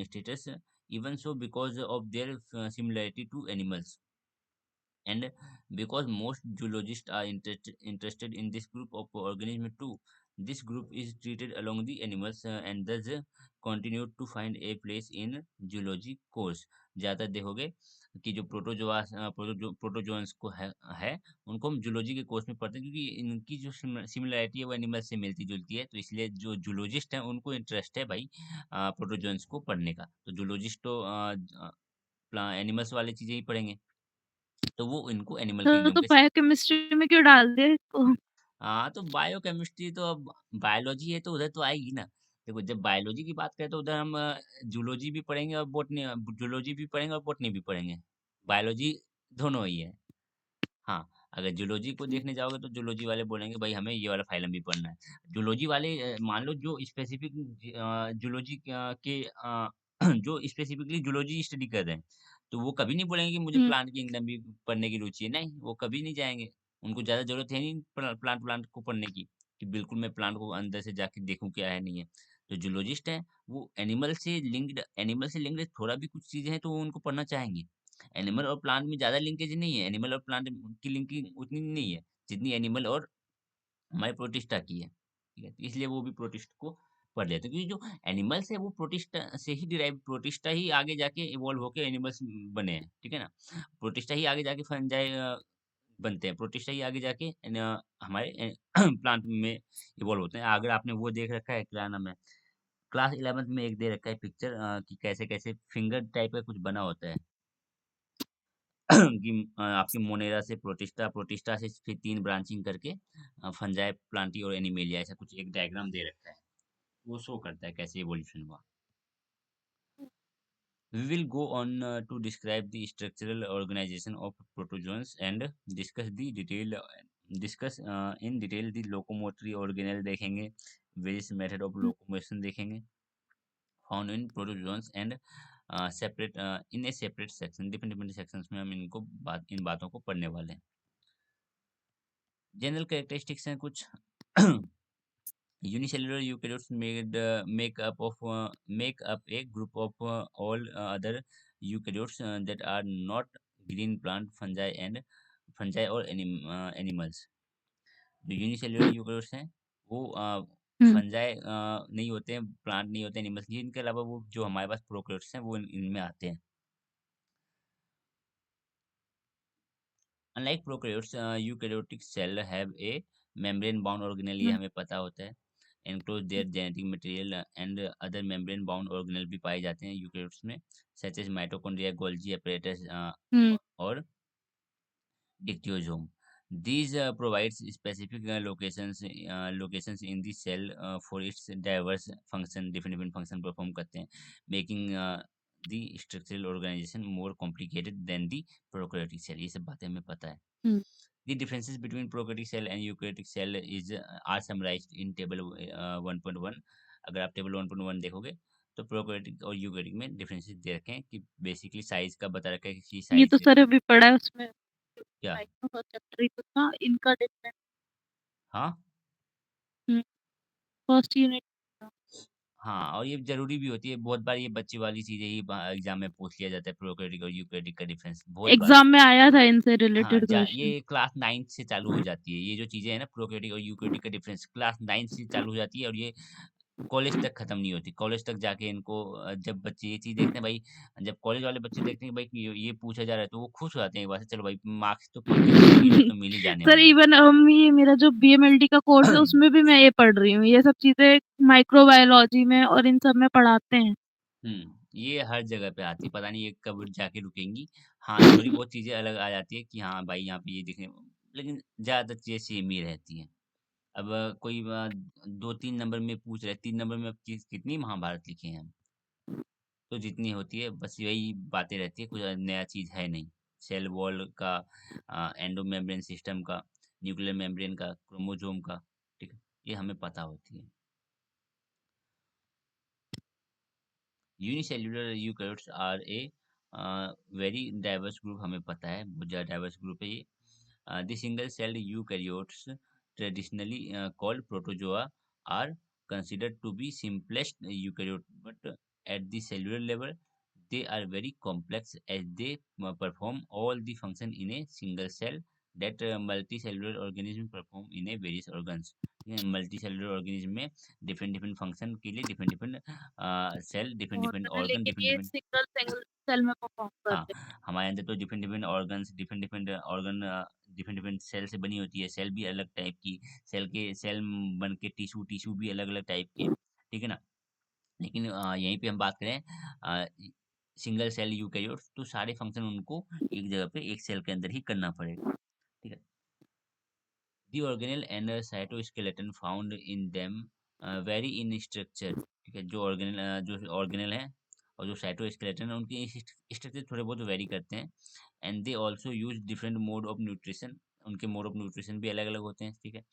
status, even so because of their similarity to animals, and because most zoologists are interested in this group of organisms too, this group is treated along the animals and thus continue to find a place in zoology course. ज़्यादातर देखोगे कि जो protozoans को है उनको हम zoology के course में पढ़ते हैं, क्योंकि इनकी जो सिमिलरिटी है वो एनिमल से मिलती जुलती है। तो इसलिए जो जूलॉजिस्ट हैं उनको इंटरेस्ट है भाई प्रोटोजोअन्स को पढ़ने का। तो जूलॉजिस्ट तो एनिमल्स वाली चीज़ें ही पढ़ेंगे, तो वो इनको एनिमल सर किंगडम तो के। बायोकेमिस्ट्री में क्यों डाल दिया इसको? हाँ, तो बायोकेमिस्ट्री तो अब बायोलॉजी है तो उधर तो आएगी ना। देखो जब बायोलॉजी की बात करें तो उधर हम जूलॉजी भी पढ़ेंगे और जूलॉजी भी पढ़ेंगे और बॉटनी भी पढ़ेंगे। बायोलॉजी दोनों ही है। हाँ, अगर जूलॉजी को देखने जाओगे तो जूलॉजी वाले बोलेंगे भाई हमें ये वाला फाइलम भी पढ़ना है। जूलॉजी वाले मान लो जो स्पेसिफिक जूलॉजी के जो स्पेसिफिकली जूलॉजी स्टडी कर रहे हैं, तो वो कभी नहीं बोलेंगे कि मुझे हुँ, प्लांट किंगडम भी पढ़ने की रुचि है। नहीं, वो कभी नहीं जाएँगे। उनको ज़्यादा ज़रूरत है नहीं प्लांट प्लांट को पढ़ने की, कि बिल्कुल मैं प्लांट को अंदर से जाके देखूँ क्या है नहीं है। जो जूलॉजिस्ट हैं, वो एनिमल से लिंक्ड थोड़ा भी कुछ चीज़ें हैं तो वो उनको पढ़ना चाहेंगे। एनिमल और प्लांट में ज़्यादा लिंकेज नहीं है। एनिमल और प्लांट की लिंकिंग उतनी नहीं है, जितनी एनिमल और हमारे प्रोटिस्टा की है। ठीक है? तो इसलिए वो भी प्रोटिस्ट को पढ़ लेते हैं, क्योंकि जो एनिमल्स है वो प्रोटिस्टा से ही डिराइव प्रोटिस्टा ही आगे जाके इवॉल्व होके एनिमल्स बने हैं। ठीक है ना? प्रोटिस्टा ही आगे जाके फंजाई बनते हैं। प्रोटिस्टा ही आगे जाके हमारे प्लांट में इवॉल्व होते हैं। अगर आपने वो देख रखा है, क्या नाम है? क्लास 11th में एक दे रखा है पिक्चर कि कैसे-कैसे फिंगर टाइप का कुछ बना होता है। कि आपकी मोनेरा से प्रोटिस्टा, प्रोटिस्टा से फिर 3 ब्रांचिंग करके फंजाई, प्लांटी और एनिमेलिया, ऐसा कुछ एक डायग्राम दे रखा है। वो शो करता है कैसे इवोल्यूशन हुआ। We will go on to describe the structural organization of protozoans and discuss the discuss in detail the locomotory organelle देखेंगे, various method of hmm. locomotion देखेंगे, found in protozoans and separate in a separate section, different sections में हम इन बातों को पढ़ने वाले हैं। General characteristics हैं कुछ। Unicellular eukaryotes make up a group of all other eukaryotes that are not green plant, fungi or animals. जो यूनिसेल्युलर यूकेरियोट्स हैं वो हुँ, फंजाई नहीं होते हैं, प्लांट नहीं होते, एनिमल्स नहीं, इनके अलावा वो जो हमारे पास प्रोकैरियोट्स हैं वो इनमें आते हैं। Unlike prokaryotes, eukaryotic cell have a membrane bound organelle, ये हुँ, हमें पता होता है। Enclose their genetic material and other membrane bound organelle भी पाए जाते हैं यूकेरियोट्स में, such as mitochondria, Golgi apparatus हुँ, और dictyosome. These provides specific locations in the cell for its diverse function, different function perform करते हैं, making the structural organization more complicated than the prokaryotic cell। ये सब बातें हमें पता है। हुँ। The differences between prokaryotic cell and eukaryotic cell is are summarized in table 1.1। अगर आप टेबल 1.1 देखोगे तो प्रोकैरियोटिक और यूकेरियोटिक में डिफरेंसेस दे रखे हैं, कि बेसिकली साइज का बता रखा है कि ये साइज तो सर अभी पढ़ा है उसमें क्या। माइक्रो का चैप्टर ही तो था इनका डिफरेंट। हाँ, हुँ, फर्स्ट यूनिट था। हाँ, और ये जरूरी भी होती है बहुत बार, ये बच्चे वाली चीजें ही एग्जाम में पूछ लिया जाता है, प्रोकैरियोटिक और यूकेरियोटिक का डिफरेंस बहुत बार। एग्ज़ाम में आया था इनसे हाँ, रिलेटेड क्वेश्चन। ये क्लास 9 से चालू हो जाती है, ये जो चीजें हैं ना प्रोकैरियोटिक और यूकेरियोटिक का डिफरेंस क्लास 9 से चालू हो जाती है, और ये कॉलेज तक खत्म नहीं होती। कॉलेज तक जाके इनको जब बच्चे ये चीज़ देखते हैं भाई, जब कॉलेज वाले बच्चे देखते हैं कि भाई ये पूछा जा रहा है, तो वो खुश हो जाते हैं एक बार से, चलो भाई मार्क्स तो कम भी लेकिन इज्जत तो मिल ही जाने सर वाली है। इवन ये मेरा जो बीएमएलटी का कोर्स है उसमें भी मैं ये पढ़ रही हूँ। ये सब चीज़ें माइक्रोबायोलॉजी में और इन सब में पढ़ाते हैं। ये हर जगह पे आती है, पता नहीं ये कब जाके रुकेंगी। हाँ, थोड़ी बहुत चीज़ें अलग आ जाती है कि हाँ भाई यहाँ पे ये दिखने, लेकिन ज़्यादातर चीज़ें सेम ही रहती हैं। अब कोई 2-3 नंबर में पूछ रहा है, 3 नंबर में अब कितनी महाभारत लिखे हैं हम? तो जितनी होती है बस यही बातें रहती है, कुछ नया चीज़ है नहीं। सेल वॉल का, एंडो मेम्ब्रेन सिस्टम का, न्यूक्लियर मेम्ब्रेन का, क्रोमोसोम का, ठीक है? ये हमें पता होती है। Unicellular eukaryotes are a very diverse group, हमें पता है बहुत ज़्यादा डाइवर्स ग्रुप है ये। The single celled eukaryotes, traditionally called protozoa, are considered to be simplest eukaryote, but at the cellular level they are very complex as they perform all the function in a single cell that multicellular organisms perform in a various organs। ठीक है, multicellular organism में different different function के लिए different different cell, different different होते हैं, organ, लेकिन different ये different. Single single cell में परफॉर्म हाँ, करते हैं। हमारे अंदर तो different different organs, different different organ, different different cell से बनी होती है। सेल भी अलग टाइप की, सेल बन के टिश्यू, टिश्यू भी अलग अलग टाइप के, ठीक है ना। लेकिन यहीं पे हम बात करें सिंगल सेल यूकेरियोट्स, तो सारे फंक्शन उनको एक जगह पे एक सेल के अंदर ही करना पड़ेगा, ठीक है। The organelle and cytoskeleton found in them vary in structure, ठीक है। जो ऑर्गेनल है और जो साइटोस्केलेटन है, उनके स्ट्रक्चर थोड़े बहुत वेरी करते हैं। And they also use different mode of nutrition, उनके मोड ऑफ न्यूट्रिशन भी अलग अलग होते हैं, ठीक है।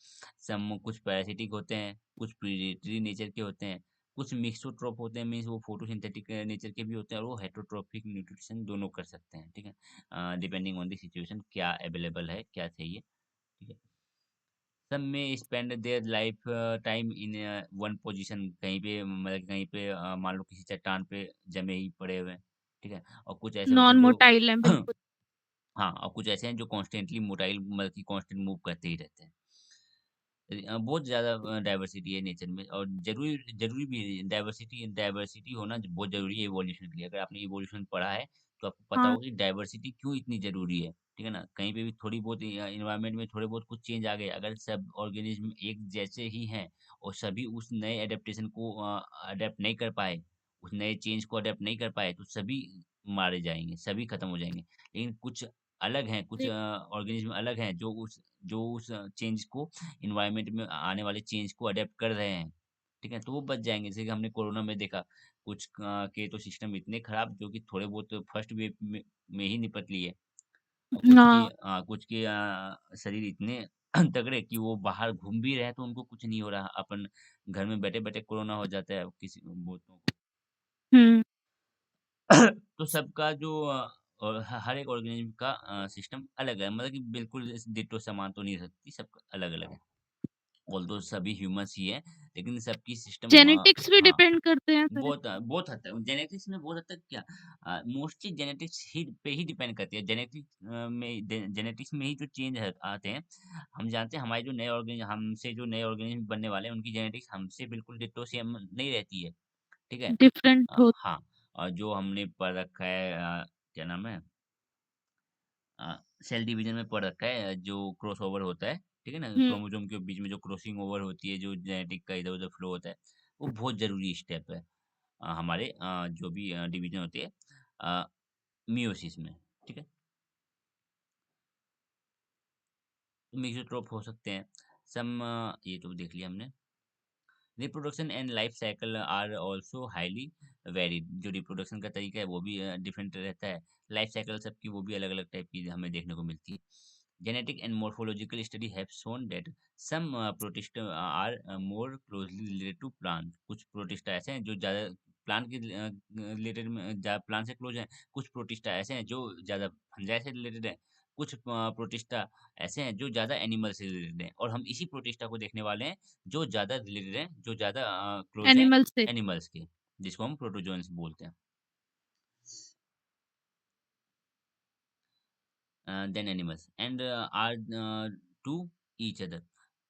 सम कुछ पैरासिटिक होते हैं, कुछ प्रीडेटरी नेचर के होते हैं, कुछ मिक्सोट्रोप होते हैं, मीन्स वो फोटोसिंथेटिक नेचर के भी होते हैं, और वो हेटरोट्रोपिक न्यूट्रिशन दोनों कर सकते हैं, ठीक है, डिपेंडिंग ऑन द सिचुएशन, क्या अवेलेबल है, क्या चाहिए, ठीक है। सब में spend their life time in one position, कहीं पे मतलब कहीं पे मान लो किसी चट्टान पे जमे ही पड़े हुए हैं, ठीक है। और कुछ ऐसे होते नॉन हैं जो मोटाइल है बिल्कुल। हाँ, और कुछ ऐसे हैं जो कॉन्स्टेंटली मोटाइल, मतलब कि कांस्टेंट मूव करते ही रहते हैं। बहुत ज़्यादा डाइवर्सिटी है नेचर में, और ज़रूरी ज़रूरी भी है। डाइवर्सिटी डाइवर्सिटी होना बहुत ज़रूरी है इवोल्यूशन के लिए। अगर आपने इवोल्यूशन पढ़ा है तो आपको पता हाँ, होगा कि डाइवर्सिटी क्यों इतनी ज़रूरी है, ठीक है ना। कहीं पे भी थोड़ी बहुत इन्वायरमेंट में थोड़े बहुत कुछ चेंज आ गए, अगर सब ऑर्गेनिज्म एक जैसे ही हैं और सभी उस नए एडेप्टेशन को अडेप्ट नहीं कर पाए, उस नए चेंज को अडेप्ट नहीं कर पाए, तो सभी मारे जाएंगे, सभी खत्म हो जाएंगे। लेकिन कुछ अलग हैं, कुछ देख ऑर्गेनिज्म अलग हैं जो उस चेंज को, इन्वायरमेंट में आने वाले चेंज को अडेप्ट कर रहे हैं, ठीक है, तो वो बच जाएंगे। जैसे कि हमने कोरोना में देखा, कुछ के तो सिस्टम इतने खराब जो कि थोड़े बहुत फर्स्ट वेव में ही निपट लिए, और हाँ, कुछ के शरीर इतने तगड़े कि वो बाहर घूम भी रहे हैं तो उनको कुछ नहीं हो रहा, अपन घर में बैठे बैठे कोरोना हो जाता है किसी बहुतों को। हुँ, तो सबका जो और हर एक ऑर्गेनिज्म का सिस्टम अलग है, मतलब कि बिल्कुल डिट्टो समान तो नहीं सकती, सबका अलग अलग है। ऑल्दो सभी ह्यूमंस ही है, लेकिन सबकी सिस्टम जेनेटिक्स भी हाँ, डिपेंड करते हैं फिर बहुत इसमें। बहुत हद तक जेनेटिक्स में, बहुत हद तक क्या, मोस्टली जेनेटिक्स ही पे ही डिपेंड करती है। जेनेटिक्स में ही जो चेंज आते हैं। हम जानते हैं हमारे जो नए ऑर्गेनिज्म, हमसे जो नए ऑर्गेनिज्म बनने वाले हैं, उनकी जेनेटिक्स हमसे बिल्कुल डिट्टो सेम नहीं रहती है, ठीक है। डिफरेंट हो हाँ, और जो हमने पढ़ रखा है क्या नाम है, सेल डिवीजन में पढ़ रखा है, जो क्रॉसओवर होता है, ठीक है ना, हुँ, क्रोमोसोम के बीच में जो क्रॉसिंग ओवर होती है, जो जेनेटिक का इधर उधर फ्लो होता है, वो बहुत जरूरी स्टेप है हमारे जो भी डिवीजन होती है मियोसिस में, ठीक है। तो मिक्सोट्रोप हो सकते हैं सम, ये तो देख लिया हमने। Reproduction and life cycle are also highly varied, जो रिप्रोडक्शन का तरीका है वो भी डिफरेंट रहता है। लाइफ साइकिल सबकी वो भी अलग अलग टाइप की हमें देखने को मिलती है। Genetic and morphological study have shown that some protista are more closely related to plant, कुछ प्रोटिस्टा ऐसे हैं जो ज़्यादा प्लांट के रिलेटेड में, प्लांट से क्लोज हैं। कुछ प्रोटिस्टा ऐसे हैं जो ज़्यादा फंजाई से रिलेटेड हैं। कुछ प्रोटिस्टा ऐसे हैं जो ज़्यादा एनिमल से रिलेटेड हैं, और हम इसी प्रोटिस्टा को देखने वाले हैं जो ज़्यादा रिलेटेड हैं, जो ज़्यादा क्लोज हैं एनिमल से। एनिमल्स के, जिसको हम प्रोटोजोन्स बोलते हैं, than animals, and are to each other.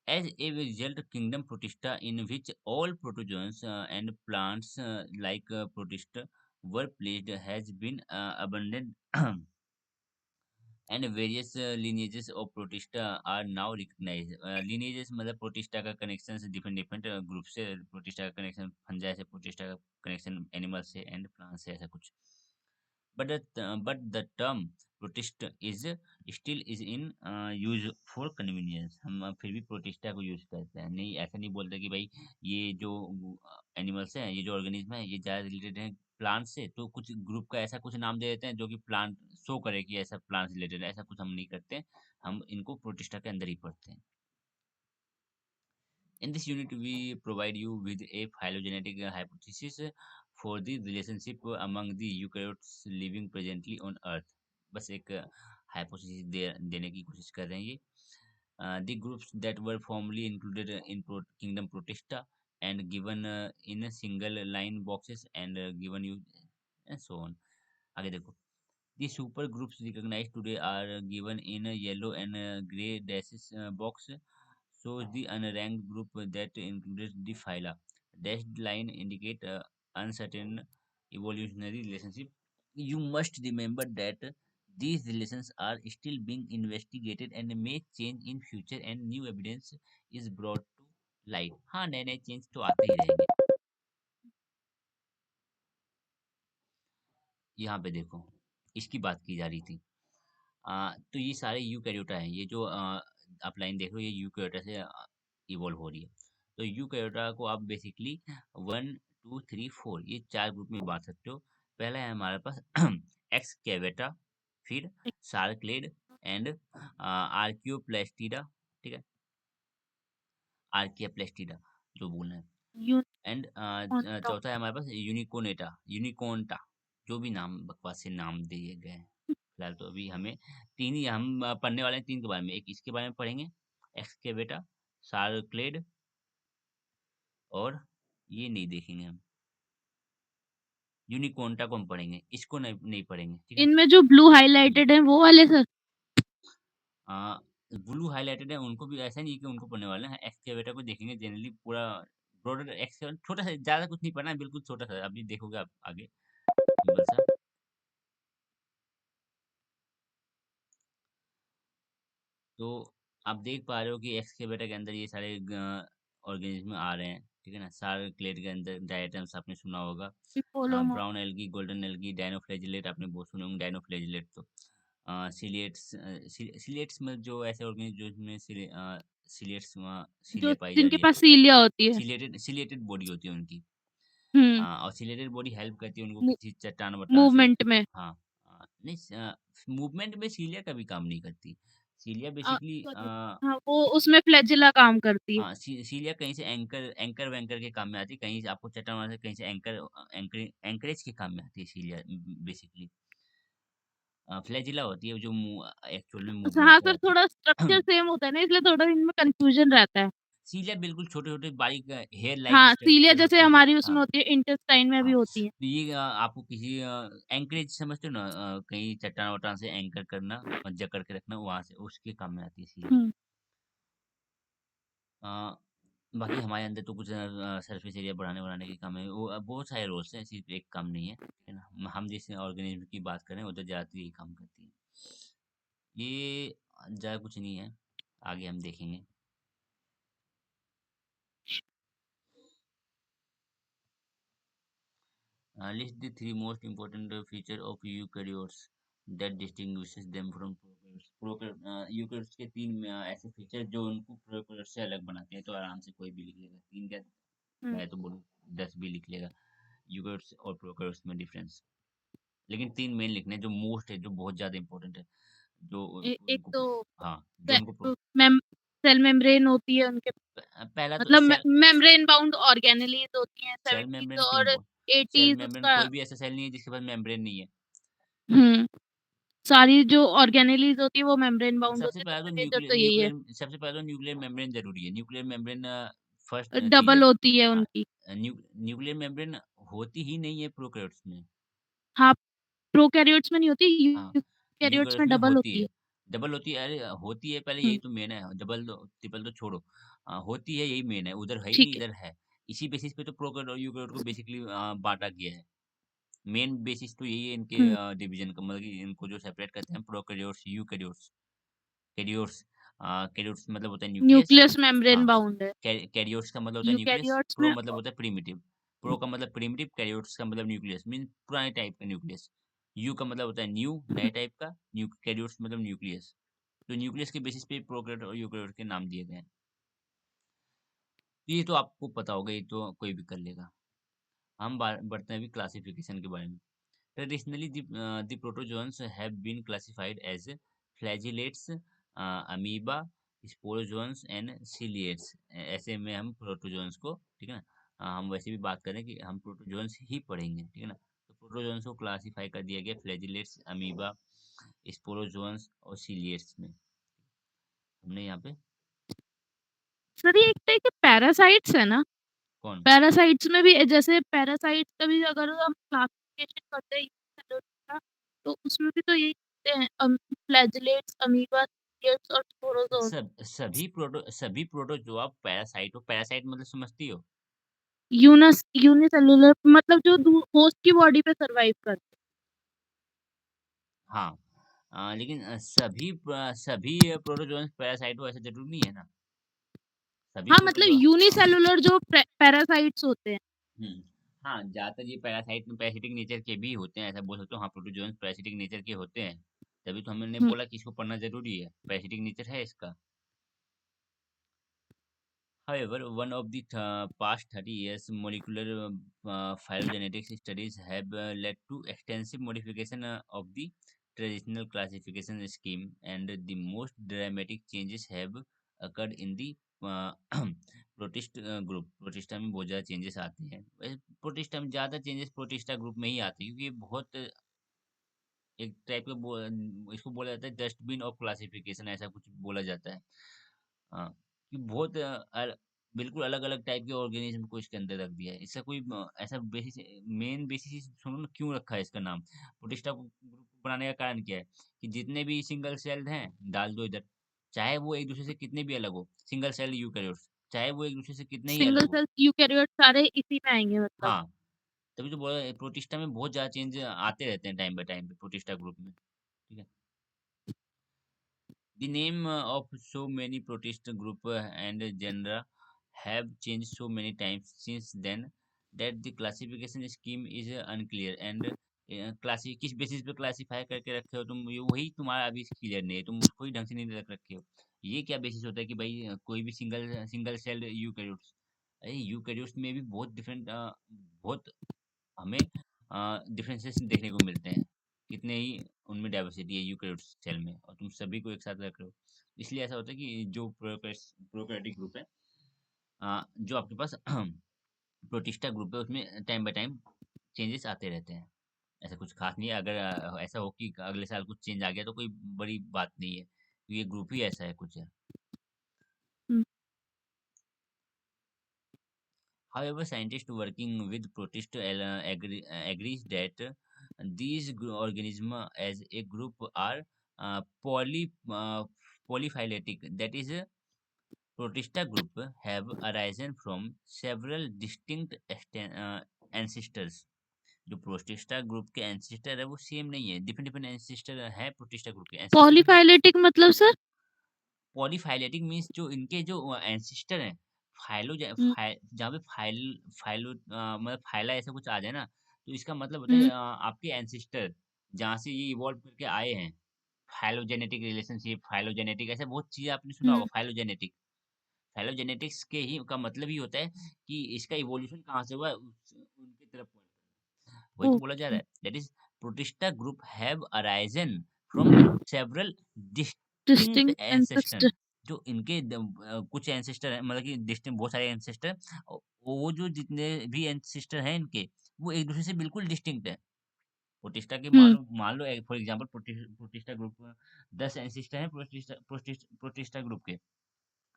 As a result, kingdom Protista, in which all protozoans and plants like Protista were placed, has been abundant, and various lineages of Protista are now recognized. Lineages मतलब Protista का connections different different group से, Protista का connection fungi से, Protista का connection animal से and plant से, ऐसा कुछ। But the term protist is still is in use for convenience, हम फिर भी प्रोटिस्टा को यूज करते हैं, नहीं ऐसा नहीं बोलते कि भाई ये जो एनिमल्स हैं, ये जो ऑर्गेनिज्म है, ये ज़्यादा रिलेटेड है प्लांट से, तो कुछ ग्रुप का ऐसा कुछ नाम दे देते हैं जो कि प्लांट शो करे कि ऐसा प्लांट से रिलेटेड है। ऐसा कुछ हम नहीं करते, हम इनको प्रोटिस्टा के अंदर ही पढ़ते हैं। In this unit, we provide you with a phylogenetic hypothesis for the relationship among the eukaryotes living presently on Earth. बस एक hypothesis देने की कोशिश कर रहे हैं ये। The groups that were formerly included in kingdom Protista and given in single line boxes and given you and so on. आगे देखो। The super groups recognized today are given in a yellow and gray dashes box. shows the unranked group that includes the phyla. Dashed line indicate uncertain evolutionary relationship. You must remember that these relations are still being investigated and may change in future and new evidence is brought to light. हाँ, नए नए change तो आते ही रहेंगे। यहाँ पे देखो, इसकी बात की जा रही थी। तो ये सारे यूकैरियोटा हैं। ये जो आप लाइन देख रहे हो, ये यूकैरियोटा से इवॉल्व हो रही है। तो यूकैरियोटा को आप बेसिकली 1, 2, 3, 4 ये 4 ग्रुप में बाँट सकते हो। पहला है हमारे पास एक्सकेवेटा, फिर सार्कलेड एंड आर्कियोप्लेस्टिडा, ठीक है? आर्कियाप्लेस्टिडा जो बोलना है। And on top. चौथा है हमारे पास यूनिकोनेटा, यूनिकोन्टा, जो भी नाम बकवास से नाम दिए गए हैं। फिलहाल तो अभी हमें 3 ही हम पढ़ने वाले हैं, 3 के बारे में। एक इसके बारे में पढ़ेंगे, एक्सकेवेटा, सार्कलेड, और ये नहीं देखेंगे हम, यूनिकोन्टा को हम पढ़ेंगे, इसको नहीं नहीं पढ़ेंगे, ठीक है? इनमें जो ब्लू हुँ। हाइलाइटेड है वो वाले सर? अ, ब्लू हाइलाइटेड है उनको भी ऐसा नहीं है कि उनको पढ़ने वाले हैं, एक्सकेवेटर को देखेंगे जनरली पूरा ब्रॉडर एक्सकेवेटर छोटा-सा, ज़्यादा कुछ नहीं पढ़ना है, बिल्कुल छोटा-सा, अभी देखोगे आप आगे सिंपल सा। तो आप देख पा रहे हो कि एक्सकेवेटर के अंदर ये सारे ऑर्गेनिज्म आ रहे हैं, ठीक है ना? सार्कलेड के अंदर डायटम्स आपने सुना होगा, पोलोमो brown algae, golden algae, dinoflagellate आपने बहुत सुने होंगे, डायनोफ्लैजिलेट तो सिलिएट्स में जो ऐसे ऑर्गेनिज्म जो इसमें सिलिएट्स जो सिलिया पाई जा जिनके रही है, पास सीलिया होती है। सिलिएटेड बॉडी होती है उनकी। हुँ, और सिलेटेड बॉडी हेल्प करती है उनको मू किसी चट्टान-वट्टान से। मूवमेंट में। हाँ, नहीं मूवमेंट में सीलिया कभी काम नहीं करती। सीलिया बेसिकली सॉरी, हाँ, वो उसमें फ्लैजिला काम करती है। हाँ, सीलिया कहीं से एंकर-वैंकर के काम में आती है, कहीं से आपको चट्टान-वट्टान से कहीं से एंकरेज के काम में आती है सीलिया बेसिकली। फ्लैजिला होती है जो एक्चुअल में अच्छा मूवमेंट हाँ सर, कराती थोड़ा स्ट्रक्चर है। सेम होता है ना, इसलिए थोड़ा इनमें कन्फ्यूज़न रहता है। सीलिया बिल्कुल छोटे-छोटे बारीक हेयर लाइक हाँ, सीलिया स्ट्रक्चर जैसे होती हैं। हमारी उसमें हाँ। होती है, इंटेस्टाइन में भी हाँ, होती है। तो ये आपको किसी एंकरेज समझते हो ना, कहीं चट्टान-वट्टान से एंकर करना और जकड़ के रखना, वहाँ से उसके काम में आती है सीलिया। हुँ, अ, बाकी हमारे अंदर तो कुछ सरफेस एरिया बढ़ाने-वढ़ाने के काम है, वो बहुत सारे रोल्स हैं, सिर्फ एक काम नहीं है, ठीक है ना? हम जिस ऑर्गेनिज़्म की बात कर रहे हैं, वो तो ज़्यादातर यही काम करती है। ये ज़्यादा कुछ नहीं है, आगे हम देखेंगे। List the 3 most important feature of eukaryotes that distinguishes them from prokaryotes. Eukaryotes के 3 ऐसे फीचर जो उनको प्रोकैरियोट्स से अलग बनाते हैं, तो आराम से कोई भी लिख लेगा। 3 क्या, हुँ। मैं तो बोलूँ 10 भी लिख लेगा। यूकेरियोट्स और प्रोकैरियोट्स में डिफरेंस। लेकिन 3 मेन लिखने हैं जो मोस्ट है, जो बहुत ज़्यादा इंपॉर्टेंट है, जो एक उनको तो हाँ, जो से उनको मेम सेल मेम्ब्रेन होती है उनके, पहला तो मतलब मेम्ब्रेन बाउंड ऑर्गेनेलीज़ होती हैं सेल 70s मेम्ब्रेन क्यों और बोल, सेल 80s मेम्ब्रेन उसका। कोई भी ऐसा सेल नहीं है जिसके पास मेम्ब्रेन नहीं है। हुँ, सारी जो ऑर्गेनेलीज़ होती है वो मेम्ब्रेन बाउंड होती है, तो उसमें मेजर तो यही है। सबसे पहले तो न्यूक्लियर मेम्ब्रेन ज़रूरी है। न्यूक्लियर मेम्ब्रेन फर्स्ट चीज़ डबल है। होती है हाँ, उनकी। न्यूक्लियर मेम्ब्रेन होती ही नहीं है प्रोकैरियोट्स में। हाँ, प्रोकैरियोट्स में नहीं होती, हाँ, यूकैरियोट्स यूकेरियोट्स में में डबल होती होती है। है। डबल होती है, अरे होती है पहले, हुँ, यही तो मेन है। डबल तो ट्रिपल तो छोड़ो। होती है, यही मेन है। उधर है ही नहीं, ठीक है। इधर है। इसी बेसिस पे तो प्रोकैरियोट और यूकेरियोट को बेसिकली बाँटा गया है। मेन बेसिस तो यही है इनके हुँ, डिवीज़न का, मतलब कि इनको जो सेपरेट करते हैं प्रोकैरियोट्स, यूकेरियोट्स। कैरियोट्स कैरियोट्स मतलब होता है न्यूक्लियस। न्यूक्लियस मेम्ब्रेन हाँ, बाउंड है। कैरियोट्स का मतलब होता है न्यूक्लियस, यूकैरियोट्स प्रो में मतलब होता है प्रिमिटिव। प्रो का मतलब प्रिमिटिव, कैरियोट्स का मतलब न्यूक्लियस, मीन पुराने टाइप का न्यूक्लियस। यू का मतलब होता है न्यू, नए टाइप का। कैरियोट्स मतलब न्यूक्लियस। तो न्यूक्लियस के बेसिस पे प्रोकैरियोट और यूकेरियोट के नाम दिए गए हैं। ये तो आपको पता होगा, ये तो कोई भी कर लेगा। हम बढ़ते हैं अभी क्लासिफिकेशन के बारे में। Traditionally, the protozoans have been classified as flagellates, amoeba, sporozoans and ciliates। ऐसे में हम प्रोटोजोन्स को, ठीक है ना, हम वैसे भी बात करें कि हम प्रोटोजोन्स ही पढ़ेंगे, ठीक है ना। तो प्रोटोजोन्स को क्लासिफाई कर दिया गया फ्लैजिलेट्स, अमीबा, स्पोरोजोन्स और सीलिएट्स में। हमने यहाँ पे सर ये एक तरह के पैरासाइट्स है ना? कौन, पैरासाइट्स में भी जैसे पैरासाइट्स का भी अगर हम क्लासिफिकेशन करते हैं यूकेरियोट्स का, तो उसमें भी तो यही होते हैं, फ्लैजेलेट्स, अमीबा, यूकेरियोट्स और स्पोरोजोन्स। सभी प्रोटो जो आप पैरासाइट हो, पैरासाइट मतलब समझती हो? यूनिसेलुलर मतलब जो होस्ट की बॉडी पे सरवाइव करते हाँ। लेकिन सभी प्रोटोजोन्स पैरासाइट हो ऐसा जरूरी नहीं है ना। सभी हाँ, मतलब प्रोटोजोआ यूनिसेलुलर जो पैरासाइट्स होते हैं। हम्म। हाँ, ज्यादातर ये पैरासिटिक नेचर के भी होते हैं, ऐसा बोल सकते हो। हाँ, प्रोटोजोन्स पैरासिटिक नेचर के होते हैं। तभी तो हमने हुँ, बोला कि इसको पढ़ना जरूरी है, पैरासिटिक नेचर है इसका। However, one of the past 30 years, molecular phylogenetics studies have led to extensive modification of the traditional classification scheme, and the most dramatic changes have occurred in the uh, protist group. Protista में बहुत ज़्यादा changes आते हैं। Protista में ज़्यादा changes protista group में ही आते हैं, क्योंकि ये बहुत एक टाइप का इसको बोला जाता है डस्टबिन ऑफ क्लासिफिकेशन, ऐसा कुछ बोला जाता है। हाँ, कि बहुत बिल्कुल अलग-अलग टाइप के ऑर्गेनिज्म को इसके अंदर रख दिया है। इसका कोई ऐसा बेसिस मेन बेसिस सुनो ना क्यों रखा है इसका नाम? प्रोटिस्टा को ग्रुप बनाने का कारण क्या है? कि जितने भी सिंगल सेल्ड हैं, डाल दो इधर। चाहे वो एक दूसरे से कितने भी अलग हो, सिंगल सेल यूकेरियोट्स, चाहे वो एक दूसरे से कितने ही अलग सिंगल हो। सेल यूकेरियोट्स सारे इसी में आएँगे मतलब। हाँ, तभी तो बोला प्रोटिस्टा में बहुत ज़्यादा चेंज आते रहते हैं टाइम बाय टाइम पे प्रोटिस्टा ग्रुप में। ठीक है? The name of so many protist group and genera have changed so many times since then that the classification scheme is unclear and classy किस बेसिस पे classify करके रखे हो तुम, ये वही तुम्हारा अभी क्लियर नहीं है, तुम उसको ही ढंग से नहीं रख रखे हो। ये क्या बेसिस होता है कि भाई कोई भी सिंगल सिंगल सेल्ड यूकेरियोट्स, अरे यूकेरियोट्स में भी बहुत डिफरेंट बहुत हमें डिफरेंसेस देखने को मिलते हैं। कितने ही उनमें डाइवर्सिटी है यूकेरियोट्स सेल में, और तुम सभी को एक साथ रख रहे हो। इसलिए ऐसा होता है कि जो प्रोकैरियोटिक ग्रुप है, जो आपके पास प्रोटिस्टा ग्रुप है, उसमें टाइम बाय टाइम चेंजेस आते रहते हैं। ऐसा कुछ खास नहीं है। अगर ऐसा हो कि अगले साल कुछ चेंज आ गया तो कोई बड़ी बात नहीं है, ये ग्रुप ही ऐसा है कुछ है। हुँ, However, scientists working with protist agrees that these organisms as a group are polyphyletic. That is, protista group have arisen from several distinct ancestors. जो प्रोटिस्टा ग्रुप के एंसिस्टर है वो सेम नहीं है, डिफरेंट डिफरेंट एंसिस्टर है protista group के ancestor भी। Polyphyletic मतलब सर? पॉलीफाइलेटिक मीन्स जो इनके जो एंसिस्टर हैं, हुँ, जहाँ पे मतलब फाइला ऐसा कुछ आ जाए ना, तो इसका मतलब होता है हुँ, आपके एंसिस्टर जहाँ से ये इवॉल्व करके आए हैं। फाइलोजेनेटिक रिलेशनशिप, फाइलोजेनेटिक ऐसे बहुत चीजें आपने सुना होगा। हुँ, फाइलोजेनेटिक फाइलोजेनेटिक्स के ही का मतलब ही होता है कि इसका इवोल्यूशन कहाँ से हुआ है, उनकी तरफ point करना है। वही तो बोला जा रहा ओके। है, that is protista group have arisen from several distinct distinct ancestor. Ancestor. जो इनके कुछ एंसेस्टर हैं, मतलब कि डिस्टिंक्ट बहुत सारे एंसेस्टर, वो जो जितने भी एंसेस्टर हैं इनके, वो एक दूसरे से बिल्कुल डिस्टिंक्ट है। प्रोटिस्टा के हुँ, मान लो for example protista group 10 ancestor हैं प्रोटिस्टा ग्रुप के,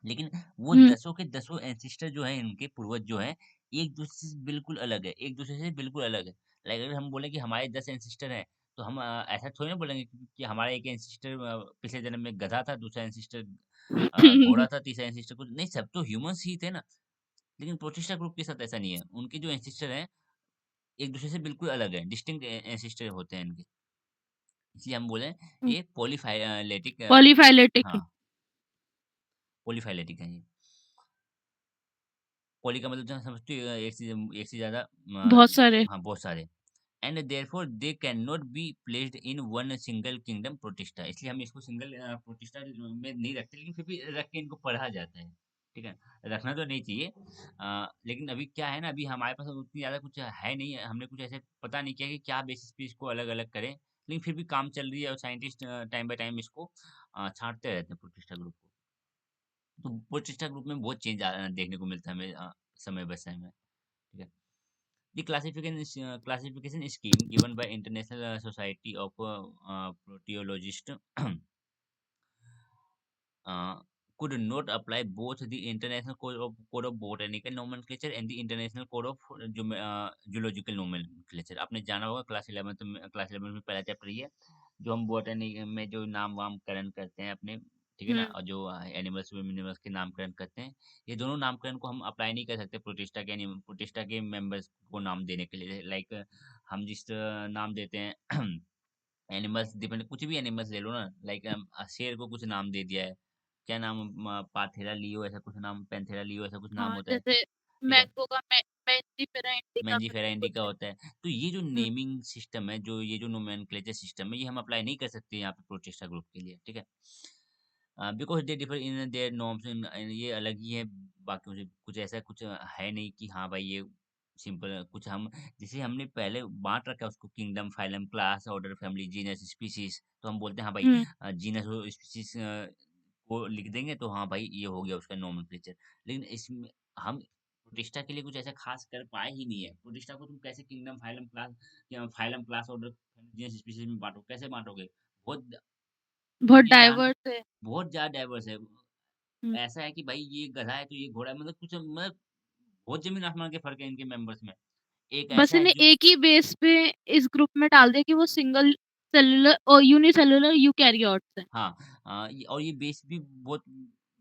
लेकिन वो हुँ, दसों के दसों एंसिस्टर जो हैं, इनके पूर्वज जो हैं, एक दूसरे से बिल्कुल अलग है, एक दूसरे से बिल्कुल अलग है। लाइक अगर हम बोले कि हमारे 10 एंसिस्टर हैं, तो हम ऐसा थोड़ी ना बोलेंगे कि हमारा एक एंसिस्टर पिछले जन्म में गधा था, दूसरा एंसिस्टर घोड़ा था, तीसरा एंसिस्टर कुछ नहीं, सब तो ह्यूमंस ही थे ना। लेकिन प्रोटिस्टा ग्रुप के साथ ऐसा नहीं है, उनके जो एंसिस्टर हैं एक दूसरे से बिल्कुल अलग है, डिस्टिंक्ट एंसिस्टर होते हैं इनके। इसलिए हम बोले हुँ, ये पॉलीफाइलेटिक। पॉलीफाइलेटिक हाँ, है। पॉलीफाइलेटिक है ये। पॉली का मतलब जो समझते हो, एक से ज्यादा बहुत सारे। हाँ, बहुत सारे। And therefore they can not be placed in one single kingdom protista. इसलिए हम इसको सिंगल प्रोटिस्टा में नहीं रखते, लेकिन फिर भी रख के इनको पढ़ा जाता है। ठीक है, रखना तो नहीं चाहिए। लेकिन अभी क्या है ना, अभी हमारे पास उतनी ज्यादा कुछ है नहीं है, हमने कुछ ऐसे पता नहीं किया कि क्या बेसिस पे इसको अलग अलग करें, लेकिन फिर भी काम चल रही है और साइंटिस्ट टाइम बाय टाइम इसको छांटते रहते हैं प्रोटिस्टा ग्रुप को। तो प्रोटिस्टा ग्रुप में बहुत चेंज देखने को मिलता है हमें समय बाय समय। ठीक है। The classification scheme given by International Society of Proteologists could not apply both the International Code of Botanical Nomenclature and the International Code of Zoological Nomenclature। आपने जाना होगा क्लास 11 में पहला चैप्टर ही है, जो हम बोटनी में जो नाम वाम करण करते हैं अपने ठीक है ना? हुँ, और जो एनिमल्स मिनिमल्स के नामकरण करते हैं, ये दोनों नामकरण को हम अप्लाई नहीं कर सकते प्रोटिस्टा के मेंबर्स को नाम देने के लिए। लाइक हम जिस नाम देते हैं एनिमल्स डिपेंड, कुछ भी एनिमल्स ले लो ना, लाइक शेर को कुछ नाम दे दिया है, क्या नाम, पाथेरा लियो ऐसा कुछ नाम, पैंथेरा लियो ऐसा कुछ नाम हाँ, होता है, जैसे ठीक है? मैंगो का मैंजीफेरा इंडिका मेंजीफेरा करके इंडिका कुछ है। होता है। तो ये जो हुँ, नेमिंग सिस्टम है, जो ये जो नोमेनक्लेचर सिस्टम है, ये हम अप्लाई नहीं कर सकते यहाँ पे प्रोटिस्टा ग्रुप के लिए, ठीक है? Because they differ in their norms, ये अलग ही है बाकियों से, कुछ ऐसा कुछ है नहीं कि हाँ भाई ये सिंपल कुछ हम, जैसे हमने पहले बाँट रखा है उसको kingdom, phylum, class, order, family, genus, species, तो हम बोलते हैं हाँ भाई हुँ, जीनस और स्पीशीज़ को लिख देंगे तो हाँ भाई ये हो गया उसका नोमेनक्लेचर। लेकिन इसमें हम प्रोटिस्टा के लिए कुछ ऐसा खास कर पाए ही नहीं है। प्रोटिस्टा को तुम कैसे किंगडम, फाइलम, क्लास या phylum, class, order, genus, species में बाँटो, कैसे बाँटोगे? बहुत बहुत ये जान डाइवर्स है। बहुत ज़्यादा डाइवर्स है। हुँ, ऐसा है कि भाई ये गधा है तो ये घोड़ा है, मतलब कुछ मतलब बहुत ज़मीन आसमान के फ़र्क है इनके मेंबर्स में। एक बस ऐसा है इन्हें जो एक ही बेस पे इस ग्रुप में डाल दिया कि वो सिंगल सेलुलर और यूनिसेलुलर यूकैरियोट्स हैं। हाँ ये और ये बेस भी बहुत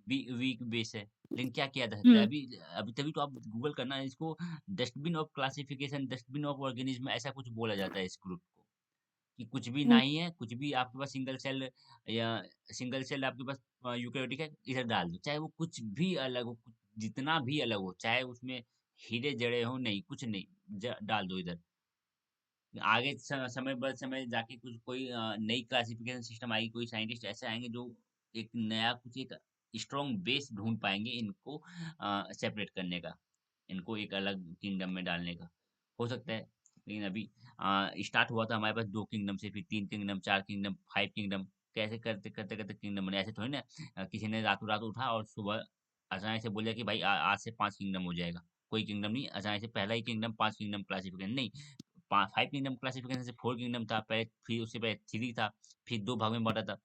वीक बेस है। लेकिन क्या किया जा सकता है? हुँ, अभी अभी तभी तो आप गूगल करना इसको, dustbin of classification, dustbin of organism ऐसा कुछ बोला जाता है इस ग्रुप को। कि कुछ भी हुँ, नहीं है, कुछ भी आपके पास सिंगल सेल आपके पास यूकेरियोटिक है, इधर डाल दो। चाहे वो कुछ भी अलग हो, जितना भी अलग हो, चाहे उसमें हीरे जड़े हों, नहीं, कुछ नहीं, डाल दो इधर। आगे समय बर समय जाके कुछ कोई नई क्लासिफिकेशन सिस्टम आएगी, कोई साइंटिस्ट ऐसे आएंगे जो एक नया कुछ एक स्ट्रॉन्ग बेस ढूंढ पाएंगे इनको सेपरेट करने का, इनको एक अलग किंगडम में डालने का। हो सकता है, लेकिन अभी स्टार्ट हुआ था हमारे पास 2 किंगडम से, फिर 3 किंगडम, 4 किंगडम, 5 किंगडम, कैसे करते करते करते किंगडम बने। ऐसे थोड़ी ना किसी ने रातों रात उठा और सुबह अचानक से बोल दिया कि भाई आज से 5 किंगडम हो जाएगा। कोई किंगडम नहीं, अचानक से पहला ही किंगडम 5 किंगडम क्लासिफिकेशन नहीं, 5 किंगडम क्लासिफिकेशन से 4 किंगडम था पहले, फिर उससे पहले 3 था, फिर 2 भाग में बाँटा था।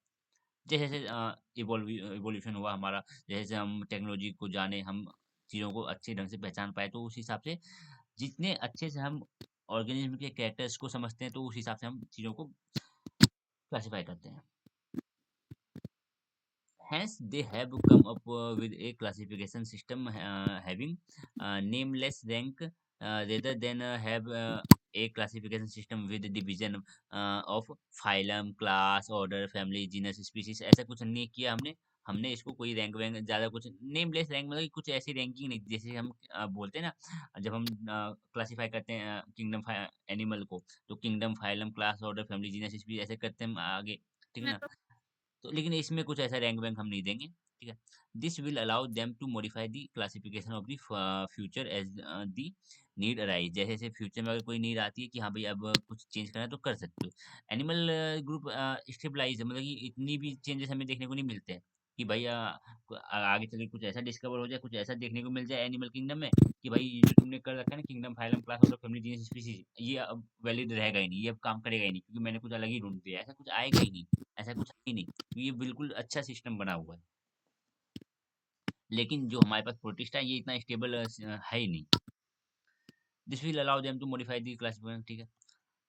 जैसे-जैसे इवोल्यूशन हुआ हमारा, जैसे हम टेक्नोलॉजी को जाने, हम चीज़ों को अच्छे ढंग से पहचान पाए, तो उस हिसाब से जितने अच्छे से हम ऑर्गेनिज़्म के कैरेक्टर्स को समझते हैं, तो उस हिसाब से हम चीज़ों को क्लासिफ़ाई करते हैं। Hence, they have come up with a classification system having nameless rank rather than have a classification system with division of phylum, class, order, family, genus, species। ऐसा कुछ नहीं किया हमने। हमने इसको कोई रैंक वैंक ज़्यादा कुछ नेमलेस रैंक, मतलब कि कुछ ऐसी रैंकिंग नहीं, जैसे हम बोलते हैं ना, जब हम क्लासीफाई करते हैं किंगडम एनिमल को, तो kingdom, phylum, class, order, family, genus, species ऐसे करते हैं हम आगे, ठीक है मैं ना? तो तो लेकिन इसमें कुछ ऐसा रैंक वैंक हम नहीं देंगे, ठीक है? This will allow them to modify the classification of the future as the need arise. जैसे जैसे फ्यूचर में अगर कोई नीड आती है कि हाँ भाई अब कुछ चेंज करना है, तो कर सकते हो। एनिमल ग्रुप स्टेबलाइज है, मतलब कि इतनी भी चेंजेस हमें देखने को नहीं मिलते हैं कि भाई आगे चल के कुछ ऐसा डिस्कवर हो जाए, कुछ ऐसा देखने को मिल जाए एनिमल किंगडम में कि भाई ये जो तुमने कर रखा है ना, kingdom, phylum, class, order, family, genus, species, ये अब वैलिड रहेगा ही नहीं, ये अब काम करेगा ही नहीं, क्योंकि मैंने कुछ अलग ही ढूंढ दिया। ऐसा कुछ आएगा ही नहीं, ऐसा कुछ है ही नहीं। ये बिल्कुल अच्छा सिस्टम बना हुआ है। लेकिन जो हमारे पास प्रोटिस्टा है, ये इतना स्टेबल है ही नहीं। This will allow them to modify the classification, ठीक है?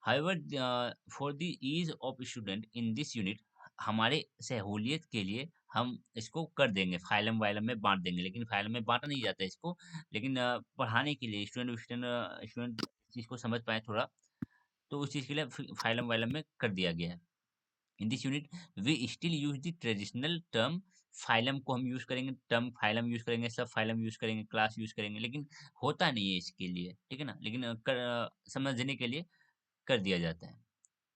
However for the ease of student in this unit, हमारे सहूलियत के लिए हम इसको कर देंगे, फाइलम वाइलम में बांट देंगे, लेकिन फाइलम में बांटा नहीं जाता इसको, लेकिन पढ़ाने के लिए स्टूडेंट स्टूडेंट चीज़ को समझ पाए थोड़ा, तो उस चीज़ के लिए फाइलम वाइलम में कर दिया गया है। In this unit we still use the traditional term, phylum को हम यूज करेंगे, टर्म फाइलम यूज करेंगे, सब फाइलम यूज करेंगे, क्लास यूज करेंगे, लेकिन होता नहीं है इसके लिए, ठीक है ना? लेकिन समझने के लिए कर दिया जाता है,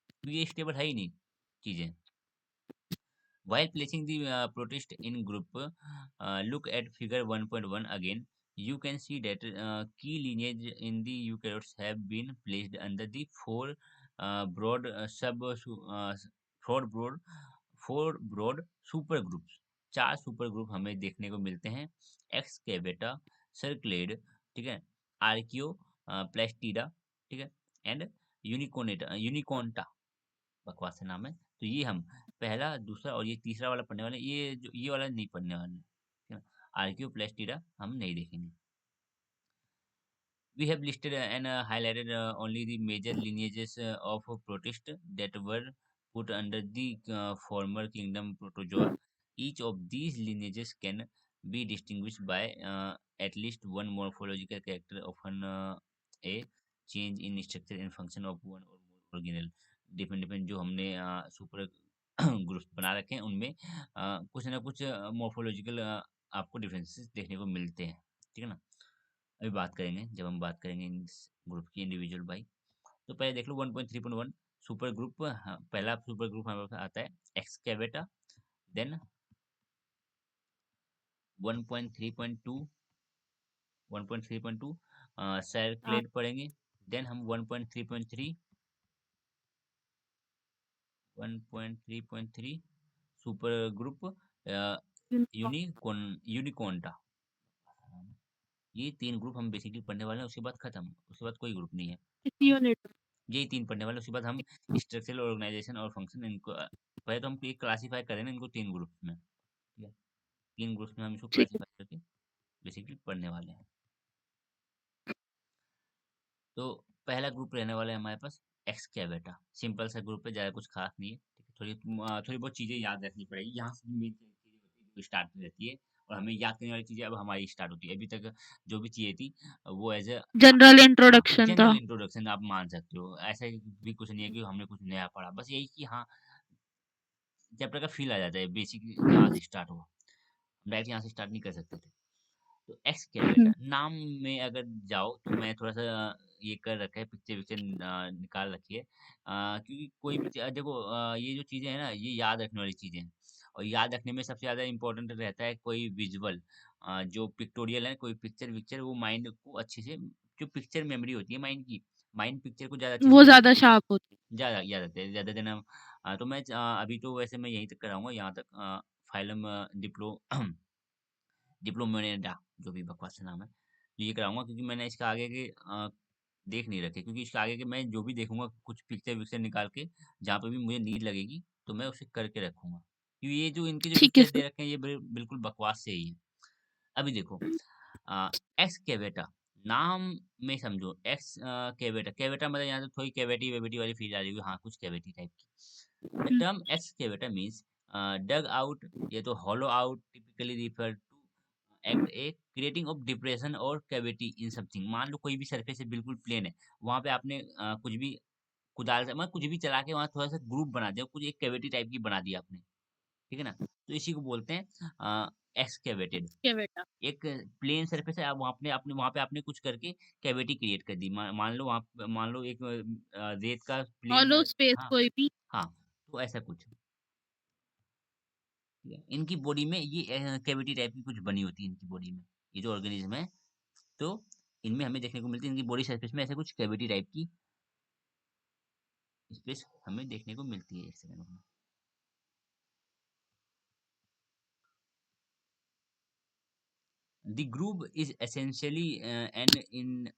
क्योंकि ये स्टेबल है ही नहीं चीजें। While placing the protist in group, look at figure 1.1 again. You can see that key lineage in the eukaryotes have been placed under the broad four broad four broad super groups। 4 super group हमें देखने को मिलते हैं। एक्सकेवेटा, सर्कलेड, ठीक है, archaeo, प्लेस्टिडा, ठीक है, and यूनिकोनेटा, बकवास से नाम है। तो ये हम पहला, दूसरा और ये तीसरा वाला पढ़ने वाले हैं। ये जो ये वाला नहीं पढ़ने वाले हैं, ठीक है? आर्कियोप्लेस्टिडा हम नहीं देखेंगे। We have listed and highlighted only the major lineages of protist that were put under the former kingdom protozoa। Each of these lineages can be distinguished by at least one morphological character, often a change in structure and function of one or more organelle. Different जो हमने super groups बना रखे हैं उनमें कुछ ना कुछ morphological आपको डिफरेंसेस देखने को मिलते हैं, ठीक है ना। अभी बात करेंगे, जब हम बात करेंगे इन ग्रुप की इंडिविजुअल बाई, तो पहले देख लो 1.3.1 सुपर ग्रुप। हाँ, पहला सुपर ग्रुप हमारे पास आता है एक्सकेवेटा। देन 1.3.2 1.3.2 हाँ, सर्कुलेट पढ़ेंगे। देन हम 1.3.3 1.3.3 सुपर ग्रुप यूनिकॉर्न, यूनिकॉन यूनिकॉन्टा। ये तीन ग्रुप हम बेसिकली पढ़ने वाले हैं, उसके बाद खत्म, उसके बाद कोई ग्रुप नहीं है। यूनिट। यही तीन पढ़ने वाले हैं, उसके बाद हम स्ट्रक्चरल ऑर्गेनाइजेशन और फंक्शन इनको पहले तो हम ये क्लासीफाई करें ना इनको तीन ग्रुप में, ठीक है। तीन ग्रुप्स में हम इसको ठीक है। क्लासीफाई करके बेसिकली पढ़ने वाले हैं। तो पहला ग्रुप रहने वाला है हमारे पास एक्सकेवेटा। सिंपल सा ग्रुप है, ज़्यादा कुछ खास नहीं है, ठीक है। थोड़ी बहुत चीज़ें याद रखनी पड़ेगी, यहाँ से मेन चीज़ें होती है जो स्टार्ट में रहती है, और हमें याद करने वाली चीज़ें अब हमारी स्टार्ट होती है। अभी तक जो भी चीज़ें थी वो एज ए जनरल हाँ इंट्रोडक्शन था। जनरल इंट्रोडक्शन आप मान सकते हो, ऐसा भी कुछ नहीं है कि हमने कुछ नया पढ़ा, बस यही कि हाँ चैप्टर का फील आ जाता है बेसिक जहाँ से स्टार्ट हुआ, डायरेक्ट यहाँ से स्टार्ट नहीं कर सकते थे। तो एक्सकेवेटर हुँ, नाम में अगर जाओ तो मैं थोड़ा सा ये कर रखा है, पिक्चर विक्चर निकाल रखी है, क्योंकि कोई भी देखो ये जो चीज़ें हैं ना ये याद रखने वाली चीज़ें हैं, और याद रखने में सबसे ज़्यादा इम्पोर्टेंट रहता है कोई विजुअल, जो पिक्टोरियल है, कोई पिक्चर विक्चर वो माइंड को अच्छे से, जो पिक्चर मेमोरी होती है माइंड की, माइंड पिक्चर को ज़्यादा अच्छे से वो याद ज़्यादा शार्प होती ज़्यादा याद रखते हैं ज़्यादा दिन हम तो मैं अभी तो वैसे मैं यहीं तक कराऊंगा, यहाँ तक फाइलम डिप्लोमेनेटा, जो भी बकवास से नाम है, तो ये कराऊंगा क्योंकि मैंने इसके आगे के देख नहीं रखे, क्योंकि इसके आगे के मैं जो भी देखूंगा कुछ पिक्चर विक्चर निकाल के जहाँ पे भी मुझे नीड लगेगी तो मैं उसे करके रखूंगा, क्योंकि ये जो इनके जो ठीक है पिक्चर सर। दे रखे हैं ये बिल्कुल बकवास से ही है। अभी देखो एक्स केवेटा, नाम में समझो एक्स केवेटा, केवेटा मतलब यहाँ से थोड़ी कैविटी वेविटी वाली फील आ रही होगी, हाँ कुछ कैविटी टाइप की। The hmm, term excavator means dug out, ये तो hollow out, typically refer to act a creating of depression or cavity in something। मान लो कोई भी सरफेस है बिल्कुल प्लेन है, वहां पे आपने कुछ भी कुदाल से मतलब कुछ भी चला के वहां थोड़ा सा ग्रुप बना दिया, कुछ एक कैविटी टाइप की बना दी आपने, ठीक है ना। तो इसी को बोलते हैं एक्सकेवेटेड। ठीक है बेटा। एक प्लेन सरफेस है, अब वहाँ आपने आपने वहाँ पे आपने कुछ करके कैविटी क्रिएट कर दी, मान लो वहाँ मान लो एक रेत का प्लेन हॉलो है। स्पेस हाँ कोई भी। हाँ, तो ऐसा कुछ, ठीक है। इनकी बॉडी में ये कैविटी टाइप की कुछ बनी होती है इनकी बॉडी में, ये जो ऑर्गेनिज्म है, तो इनमें हमें देखने को मिलती है इनकी बॉडी सरफेस में ऐसे कुछ कैविटी टाइप की स्पेस हमें देखने को मिलती है। एक सेकंड में, the groove is essentially an in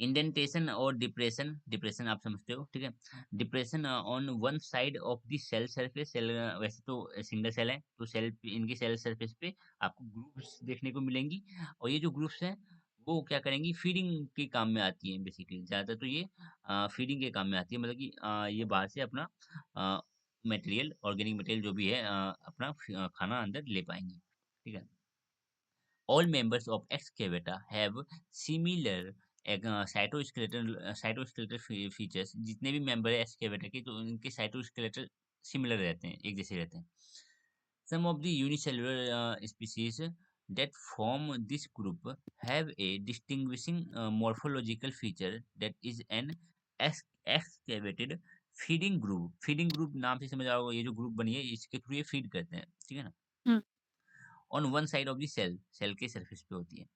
indentation और डिप्रेशन, डिप्रेशन आप समझते हो, ठीक है। Depression on one side of the cell surface, cell वैसे तो सिंगल सेल है तो सेल इनकी सेल सरफेस पे आपको ग्रुप्स देखने को मिलेंगी, और ये जो ग्रुप्स हैं वो क्या करेंगी, फीडिंग के काम में आती हैं बेसिकली, ज़्यादातर तो ये फीडिंग के काम में आती है, मतलब कि ये बाहर से अपना मटेरियल, ऑर्गेनिक मटेरियल जो भी है अपना खाना अंदर ले पाएंगी, ठीक है। All members of excavator have similar cytoskeletal features. जितने भी मेंबर है एक्सकेवेटर के तो उनके साइटोस्केलेटल सिमिलर रहते हैं, एक जैसे रहते हैं। Some of the unicellular species that form this group have a distinguishing morphological feature that is an excavated feeding group। Feeding group नाम से समझ आओगे, ये जो ग्रुप बनी है इसके थ्रू ये फीड करते हैं, ठीक है ना। हुँ, on one side of the cell, cell के सरफेस पे होती है।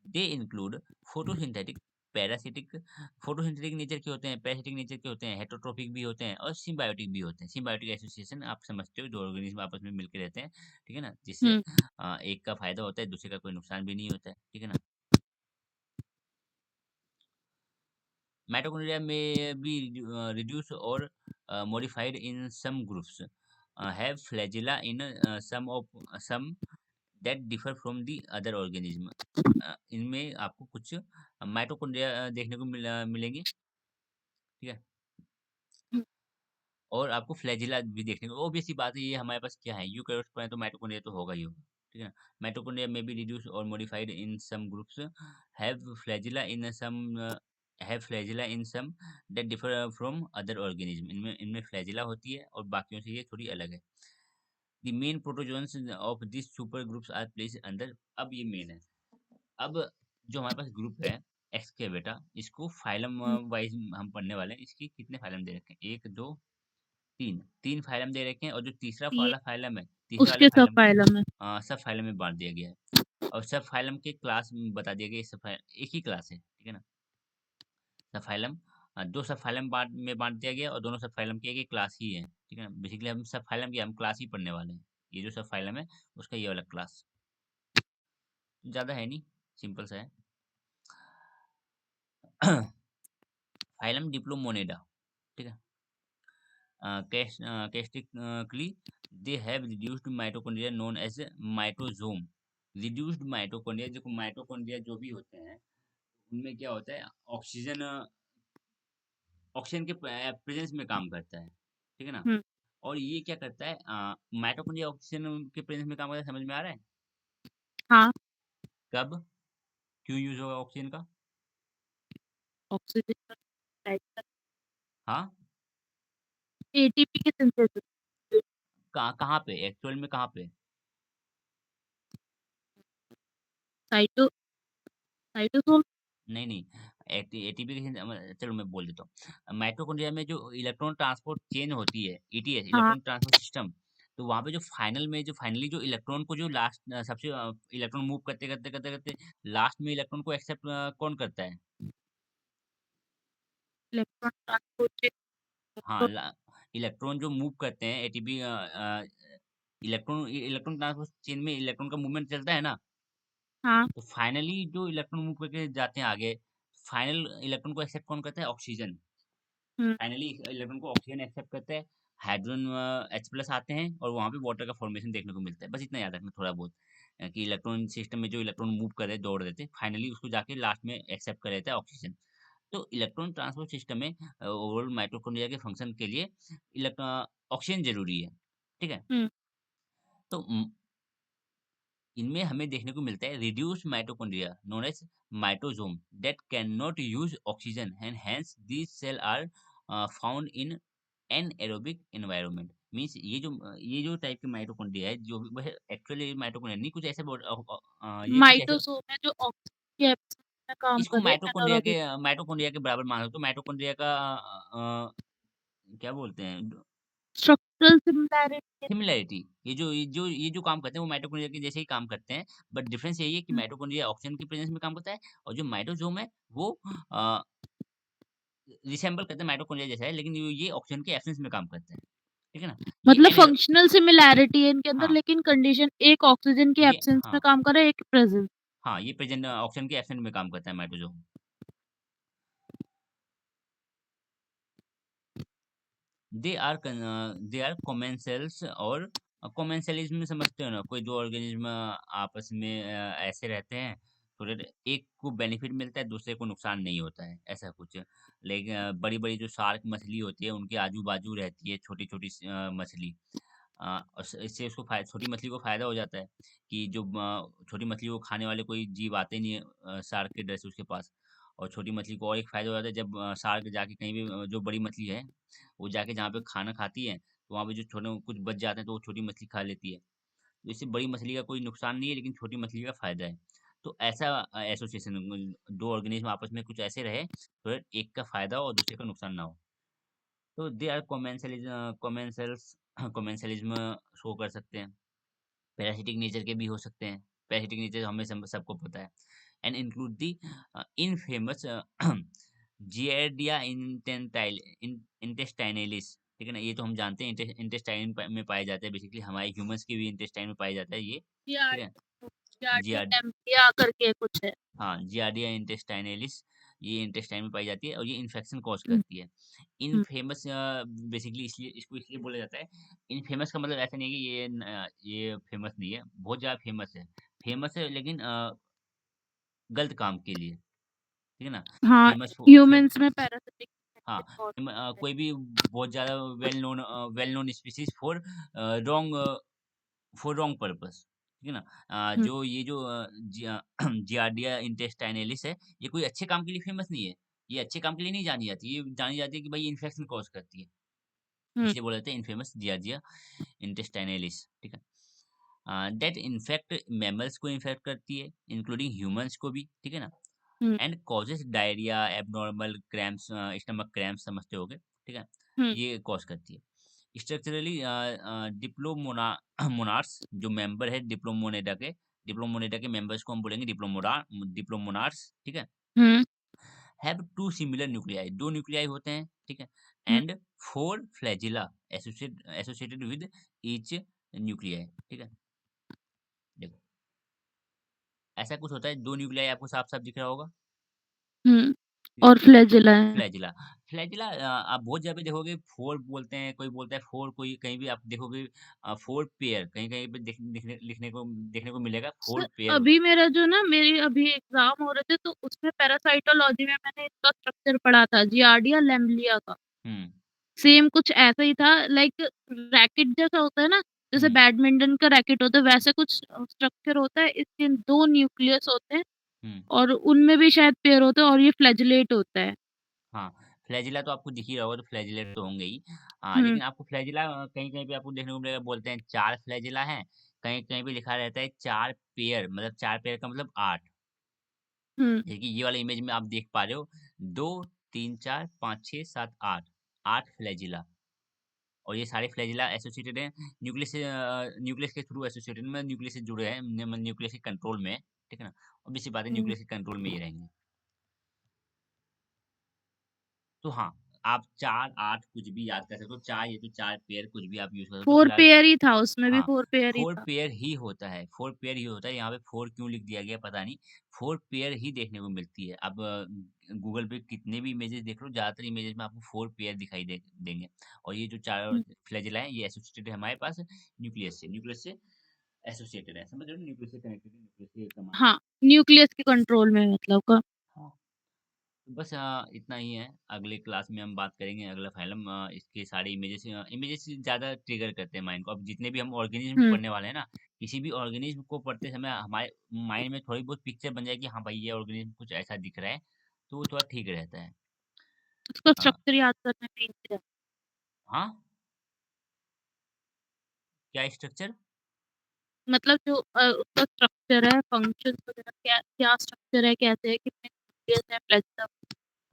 They include photosynthetic, parasitic, photosynthetic nature के होते हैं, पैरासिटिक नेचर के होते हैं, हेटरोट्रोपिक भी होते हैं और सिम्बायोटिक भी होते हैं। सिम्बायोटिक एसोसिएशन आप समझते हो, दो ऑर्गेनिज्म आपस में मिलकर रहते हैं, ठीक है ना, जिससे हुँ, एक का फायदा होता है दूसरे का कोई नुकसान भी नहीं होता है, ठीक है ना। Mitochondria may be reduced or modified in some groups, have flagella in some that differ from the other organism। इनमें आपको कुछ माइटोकॉन्ड्रिया देखने को मिलेंगे, ठीक है। हुँ, और आपको फ्लैजिला भी देखने को, ऑब्वियस सी बात है, ये हमारे पास क्या है, यूकेरियोट्स पर है तो माइटोकॉन्ड्रिया तो होगा ही होगा, ठीक है ना। माइटोकॉन्ड्रिया में बी रिड्यूस और modified in some groups, have flagella in some have flagella in some that differ from other organism. इनमें इनमें फ्लैजिला होती है और बाकियों से ये थोड़ी अलग है। The main protozoans of this super groups are placed under, अब ये मेन है। अब जो हमारे पास ग्रुप है एक्स के बेटा, इसको फाइलम हुँ, वाइज हम पढ़ने वाले हैं। इसकी कितने फाइलम दे रखे हैं, एक दो तीन, तीन फाइलम दे रखे हैं, और जो तीसरा ये वाला फाइलम है, तीसरे वाले उसके सब फाइलम को फाइलम है। सब फाइलम में बांट दिया गया है। और सब फाइलम के क्लास बता दिया गया, सब एक ही क्लास है, ठीक है ना। सब फाइलम दो सब फाइलम बांट दिया गया, और दोनों सब फाइलम की एक ही क्लास ही है, ठीक है ना। बेसिकली हम सब फाइलम की हम क्लास ही पढ़ने वाले हैं। ये जो सब फाइलम है उसका ये वाला क्लास, ज्यादा है नहीं, सिंपल सा है। फाइलम डिप्लोमोनेडा, ठीक है। Characteristically, they have reduced mitochondria known as mitosome. Reduced mitochondria, देखो माइटोकॉन्ड्रिया जो भी होते हैं उनमें क्या होता है, ऑक्सीजन ऑक्सीजन के प्रेजेंस में काम करता है, ठीक है ना। हुँ, और ये क्या करता है, माइटोकॉन्ड्रिया ऑक्सीजन के प्रेजेंस में काम करता है, समझ में आ रहा है। हाँ, कब, क्यों यूज होगा ऑक्सीजन का। ऑक्सीजन का हाँ, एटीपी की सिंथेसिस कहाँ कहाँ पे एक्चुअल में, कहाँ पे। साइटो साइटोसोल नहीं नहीं, एटीपी के चलो मैं बोल देता हूँ। माइटोकॉन्ड्रिया में जो इलेक्ट्रॉन ट्रांसपोर्ट चेन होती है, ईटीएस, हाँ, इलेक्ट्रॉन ट्रांसपोर्ट सिस्टम, तो वहाँ पे जो फाइनल में जो फाइनली जो इलेक्ट्रॉन को जो लास्ट सबसे इलेक्ट्रॉन मूव करते करते करते करते लास्ट में इलेक्ट्रॉन को एक्सेप्ट कौन करता है। इलेक्ट्रॉन ट्रांसपोर्ट हाँ, इलेक्ट्रॉन जो मूव करते हैं ATP, electron electron transport chain में इलेक्ट्रॉन का मूवमेंट चलता है ना। हाँ, तो फाइनली जो इलेक्ट्रॉन मूव करके जाते हैं आगे, फाइनल इलेक्ट्रॉन को एक्सेप्ट कौन करता है, ऑक्सीजन। हुँ, फाइनली इलेक्ट्रॉन को ऑक्सीजन एक्सेप्ट करते हैं, हाइड्रोजन एच प्लस आते हैं, और वहाँ पे वाटर का फॉर्मेशन देखने को मिलता है। बस इतना याद रखना थोड़ा बहुत, कि इलेक्ट्रॉन सिस्टम में जो इलेक्ट्रॉन मूव कर रहे दौड़ रहे थे, फाइनली उसको जाके लास्ट में एक्सेप्ट कर लेता है ऑक्सीजन। तो इलेक्ट्रॉन ट्रांसपोर्ट सिस्टम में ओवरऑल माइटोकॉन्ड्रिया के फंक्शन के लिए ऑक्सीजन जरूरी है, ठीक है। हुँ, तो इनमें हमें देखने को मिलता है reduced mitochondria known as mitosome that can not use oxygen and hence these cell are found in anaerobic environment. Means ये जो टाइप के माइटोकॉन्ड्रिया है, जो भी वह एक्चुअली माइटोकॉन्ड्रिया नहीं, कुछ ऐसे ये कुछ ऐसे, माइटोसोम है जो ऑक्सीजन के एब्सेंस में काम इसको करे एनारोबिक माइटोकॉन्ड्रिया के बराबर मान लो, तो माइटोकॉन्ड्रिया का क्या बोलते हैं, स्ट्रक्चरल सिमिलैरिटी सिमिलैरिटी। ये जो काम करते हैं वो माइटोकॉन्ड्रिया के जैसे ही काम करते हैं, बट डिफरेंस यही है कि हुँ, माइटोकॉन्ड्रिया ऑक्सीजन की प्रेजेंस में काम करता है, और जो माइटोसोम है वो रिसेंबल करते हैं माइटोकॉन्ड्रिया जैसा है, लेकिन ये ऑक्सीजन के एब्सेंस में काम करता है, ठीक है ना। ये मतलब एन, फंक्शनल सिमिलैरिटी है इनके अंदर हाँ, लेकिन कंडीशन एक ऑक्सीजन के ये एब्सेंस में हाँ काम कर रहा है, एक प्रेजेंस हाँ, ये प्रेजेंट ऑक्सीजन के एब्सेंस में काम करता है माइटोसोम। दे आर कॉमेंसल्स, और कॉमेंसलिज्म समझते हो ना, कोई दो ऑर्गेनिज्म आपस में ऐसे रहते हैं, तो एक को बेनिफिट मिलता है, दूसरे को नुकसान नहीं होता है, ऐसा कुछ। लेकिन बड़ी बड़ी जो शार्क मछली होती है उनके आजू बाजू रहती है छोटी छोटी मछली, और इससे उसको छोटी मछली को फायदा हो जाता है, कि जो छोटी मछली को खाने वाले कोई जीव आते नहीं है शार्क के डर से उसके पास। और छोटी मछली को और एक फायदा हो जाता है, जब शार्क जाके कहीं भी जो बड़ी मछली है वो जाके जहाँ पे खाना खाती है, तो वहाँ पे जो छोटे कुछ बच जाते हैं तो वो छोटी मछली खा लेती है। तो इससे बड़ी मछली का कोई नुकसान नहीं है, लेकिन छोटी मछली का फायदा है। तो ऐसा एसोसिएशन, दो ऑर्गेनिज्म आपस में कुछ ऐसे रहे तो एक का फायदा हो और दूसरे का नुकसान ना हो। तो दे आर कॉमेंसल्स, कॉमेंसलिज्म शो कर सकते हैं। पैरासिटिक नेचर के भी हो सकते हैं, पैरासिटिक नेचर हमें सबको पता है। And include the infamous Giardia intestinalis, ठीक है ना। ये तो हम जानते हैं, इंटेस्टाइन में पाए जाते हैं, बेसिकली हमारे ह्यूमंस के भी इंटेस्टाइन में पाया जाता है ये, ठीक है। यार्डिया जियार टेम्पिया करके कुछ है। हाँ, जियार्डिया इंटेस्टाइनलिस, ये इंटेस्टाइन में पाई जाती है और ये इन्फेक्शन कॉज हुँ, करती है। हुँ, इनफेमस बेसिकली इसलिए इसको इसलिए बोला जाता है, इनफेमस का मतलब ऐसा नहीं है कि ये फेमस नहीं है, बहुत ज़्यादा फेमस है लेकिन गलत काम के लिए, ठीक है ना। हाँ, फेमस ह्यूमन्स में पैरासिटिक हाँ, इम्पोर्टेंट है। कोई भी बहुत ज़्यादा well known species wrong for wrong purpose, ठीक है ना? हुँ, जो ये जो जियार्डिया इंटेस्टाइनैलिस है, ये कोई अच्छे काम के लिए फेमस नहीं है। ये अच्छे काम के लिए नहीं जानी जाती। ये जानी जाती है कि भाई ये इन्फेक्शन कॉज़ करती है। हुँ, इसलिए बोला जाता है इन्फेमस जियार्जिया इंटेस्टाइनैलिस, ठीक है? दैट इन्फेक्ट मैमल्स को इन्फेक्ट करती है, इंक्लूडिंग ह्यूमन्स को भी, ठीक है ना? हुँ, and causes diarrhoea, abnormal cramps, stomach cramps समझते होंगे, ठीक है? हुँ, ये कॉज़ करती है। स्ट्रक्चरली डिप्लोमोना मोनार्स जो मेंबर है डिप्लोमोनेटा के मेंबर्स को हम बोलेंगे डिप्लोमोनार्स, ठीक है? हुँ, हैव 2 सिमिलर न्यूक्लियाई 2 न्यूक्लियाई होते हैं, ठीक है? हुँ। And 4 flagella associated with each nuclei, ठीक है? देखो, ऐसा कुछ होता है 2 न्यूक्लियाई आपको साफ-साफ दिख रहा होगा। हुँ, ठीक है? और फ्लैजेला है। फ्लैजिला फ्लैजिला आप बहुत जगह पे देखोगे 4 बोलते हैं, कोई बोलता है 4 कोई कहीं भी आप देखोगे 4 पेयर कहीं-कहीं पे देखने को मिलेगा 4 पेयर होता अभी मेरा जो ना मेरी अभी एग्ज़ाम हो रहे थे तो उसमें पैरासाइटोलॉजी में मैंने इसका स्ट्रक्चर पढ़ा था, जियार्डिया लैम्ब्लिया का। है। हुँ, सेम कुछ ऐसा ही था लाइक रैकेट जैसा होता है ना, जैसे हुँ, बैडमिंटन का रैकेट होता है वैसे कुछ स्ट्रक्चर होता है, इसके 2 न्यूक्लियस होते हैं हुँ। और उनमें भी शायद पेयर होते हैं और ये फ्लैजेलेट होता है। हाँ, फ्लैजिला तो आपको दिख ही रहा होगा तो फ्लैजिलेट तो होंगे ही। हुँ, लेकिन आपको फ्लैजिला कहीं-कहीं पे आपको देखने को मिलेगा बोलते हैं 4 फ्लैजिला हैं, कहीं-कहीं पे लिखा रहता है 4 पेयर मतलब 4 पेयर का मतलब 8। हुँ, देखिए ये वाला इमेज में आप देख पा रहे हो 2, 3, 4, 5, 6, 7, 8 8 फ्लैजिला और ये सारे फ्लैजिला एसोसिएटेड हैं न्यूक्लियस के थ्रू एसोसिएटेड में न्यूक्लियस से जुड़े हैं न्यूक्लियस के कंट्रोल में है, ठीक है ना? ऑब्वियस सी बात है हुँ। न्यूक्लियस के कंट्रोल में ये रहेंगे। तो हाँ, आप 4, 8 कुछ भी याद कर सकते हो 4 ये तो 4 पेयर कुछ भी आप यूज़ कर सकते हो 4 फिलहाल पेयर ही था, उसमें भी हाँ, 4 पेयर ही 4 था। पेयर ही होता है 4 पेयर ही होता है, यहाँ पे 4 क्यों लिख दिया गया पता नहीं, 4 पेयर ही देखने को मिलती है। अब गूगल पे कितने भी इमेजेस देख लो, ज़्यादातर इमेजेस में आपको 4 पेयर दिखाई देंगे और ये जो 4 हुँ, फ्लैजेला हैं, ये एसोसिएटेड है हमारे पास न्यूक्लियस से एसोसिएटेड है, समझ रहे हो? न्यूक्लियस से कनेक्टेड है, न्यूक्लियस के कमांड हाँ, न्यूक्लियस के कंट्रोल में मतलब का हाँ। बस इतना ही है। अगले क्लास में हम बात करेंगे अगला फाइलम इसके सारे इमेजेस ज़्यादा ट्रिगर करते हैं माइंड को। अब जितने भी हम ऑर्गेनिज़्म हुँ, पढ़ने वाले हैं ना, किसी भी ऑर्गेनिज़्म को पढ़ते समय हमारे माइंड में थोड़ी बहुत पिक्चर बन जाएगी, हाँ भाई ये ऑर्गेनिज़्म कुछ ऐसा दिख रहा है, तो वो थोड़ा ठीक रहता है। उसका हाँ, स्ट्रक्चर याद करने में ईज़ी रहता है। हाँ, क्या स्ट्रक्चर? मतलब जो उसका स्ट्रक्चर है, फंक्शंस वगैरह क्या क्या स्ट्रक्चर है, कैसे है, कितने न्यूक्लियस है, प्लेटफ़ॉर्म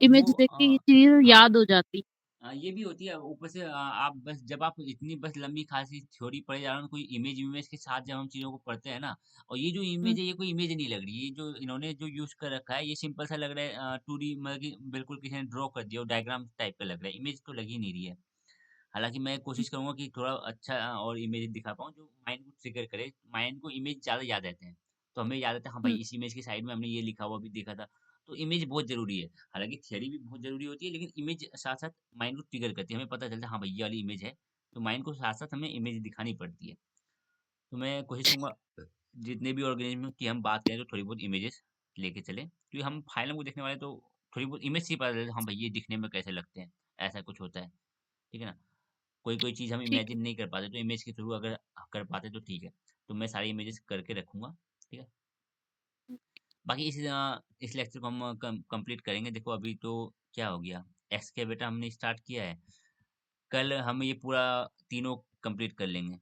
वो इमेज देख के ये चीज़ हाँ। याद हो जाती। ये भी होती है ऊपर से आप बस जब आप इतनी बस लंबी खासी थ्योरी पढ़े जा रहे हो कोई इमेज इमेज के साथ जब हम चीज़ों को पढ़ते हैं ना और ये जो हुँ, इमेज है ये कोई इमेज नहीं लग रही ये जो इन्होंने जो यूज़ कर रखा है ये सिंपल सा लग रहा है 2D मतलब कि बिल्कुल किसी ने ड्रॉ कर दिया और डायग्राम टाइप का लग रहा है इमेज तो लग ही नहीं रही है हालाँकि मैं हुँ, कोशिश करूँगा कि थोड़ा अच्छा और इमेज दिखा पाऊँ जो माइंड को ट्रिगर करे। माइंड को इमेज ज़्यादा याद रहते हैं। तो हमें याद रहता है हाँ भाई हुँ, इस इमेज की साइड में हमने ये लिखा हुआ भी देखा था। तो इमेज बहुत ज़रूरी है। हालाँकि थ्योरी भी बहुत ज़रूरी होती है लेकिन इमेज साथ-साथ माइंड को ट्रिगर करती है। हमें पता चलता है हाँ भाई ये वाली इमेज है। तो माइंड को साथ-साथ हमें इमेज दिखानी पड़ती है। तो मैं कोशिश करूँगा जितने भी ऑर्गेनिज़्म की हम बात करें तो थोड़ी बहुत इमेजेस लेके चलें। क्योंकि हम फाइलम को देखने वाले तो थोड़ी बहुत इमेज से ही पता चलता है हाँ भाई ये दिखने में कैसे लगते हैं। ऐसा कुछ होता है। ठीक है ना? कोई-कोई चीज़ हम ठीक है। इमेजिन नहीं कर पाते, तो इमेज के थ्रू अगर कर पाते तो ठीक है। तो मैं सारी इमेजेस करके रखूँगा, ठीक है? बाकी इस लेक्चर को हम कंप्लीट करेंगे। देखो अभी तो क्या हो गया? एक्सकेवेटर हमने स्टार्ट किया है। कल हम ये पूरा तीनों कंप्लीट कर लेंगे।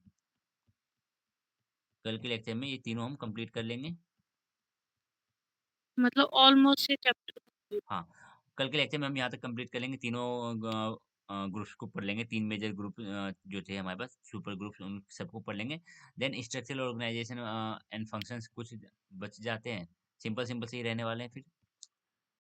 कल के लेक्चर में ये तीनों हम कंप्लीट कर लेंगे। मतलब ऑलमोस्ट ये चैप्टर कंप्लीट हाँ, कल के लेक्चर में हम यहाँ तक कंप्लीट कर लेंगे तीनों ग्रुप्स को पढ़ लेंगे 3 मेजर ग्रुप जो थे हमारे पास सुपर ग्रुप्स उन सबको पढ़ लेंगे। Then structural organisation and functions कुछ बच जाते हैं। सिंपल सिंपल से ही रहने वाले हैं फिर।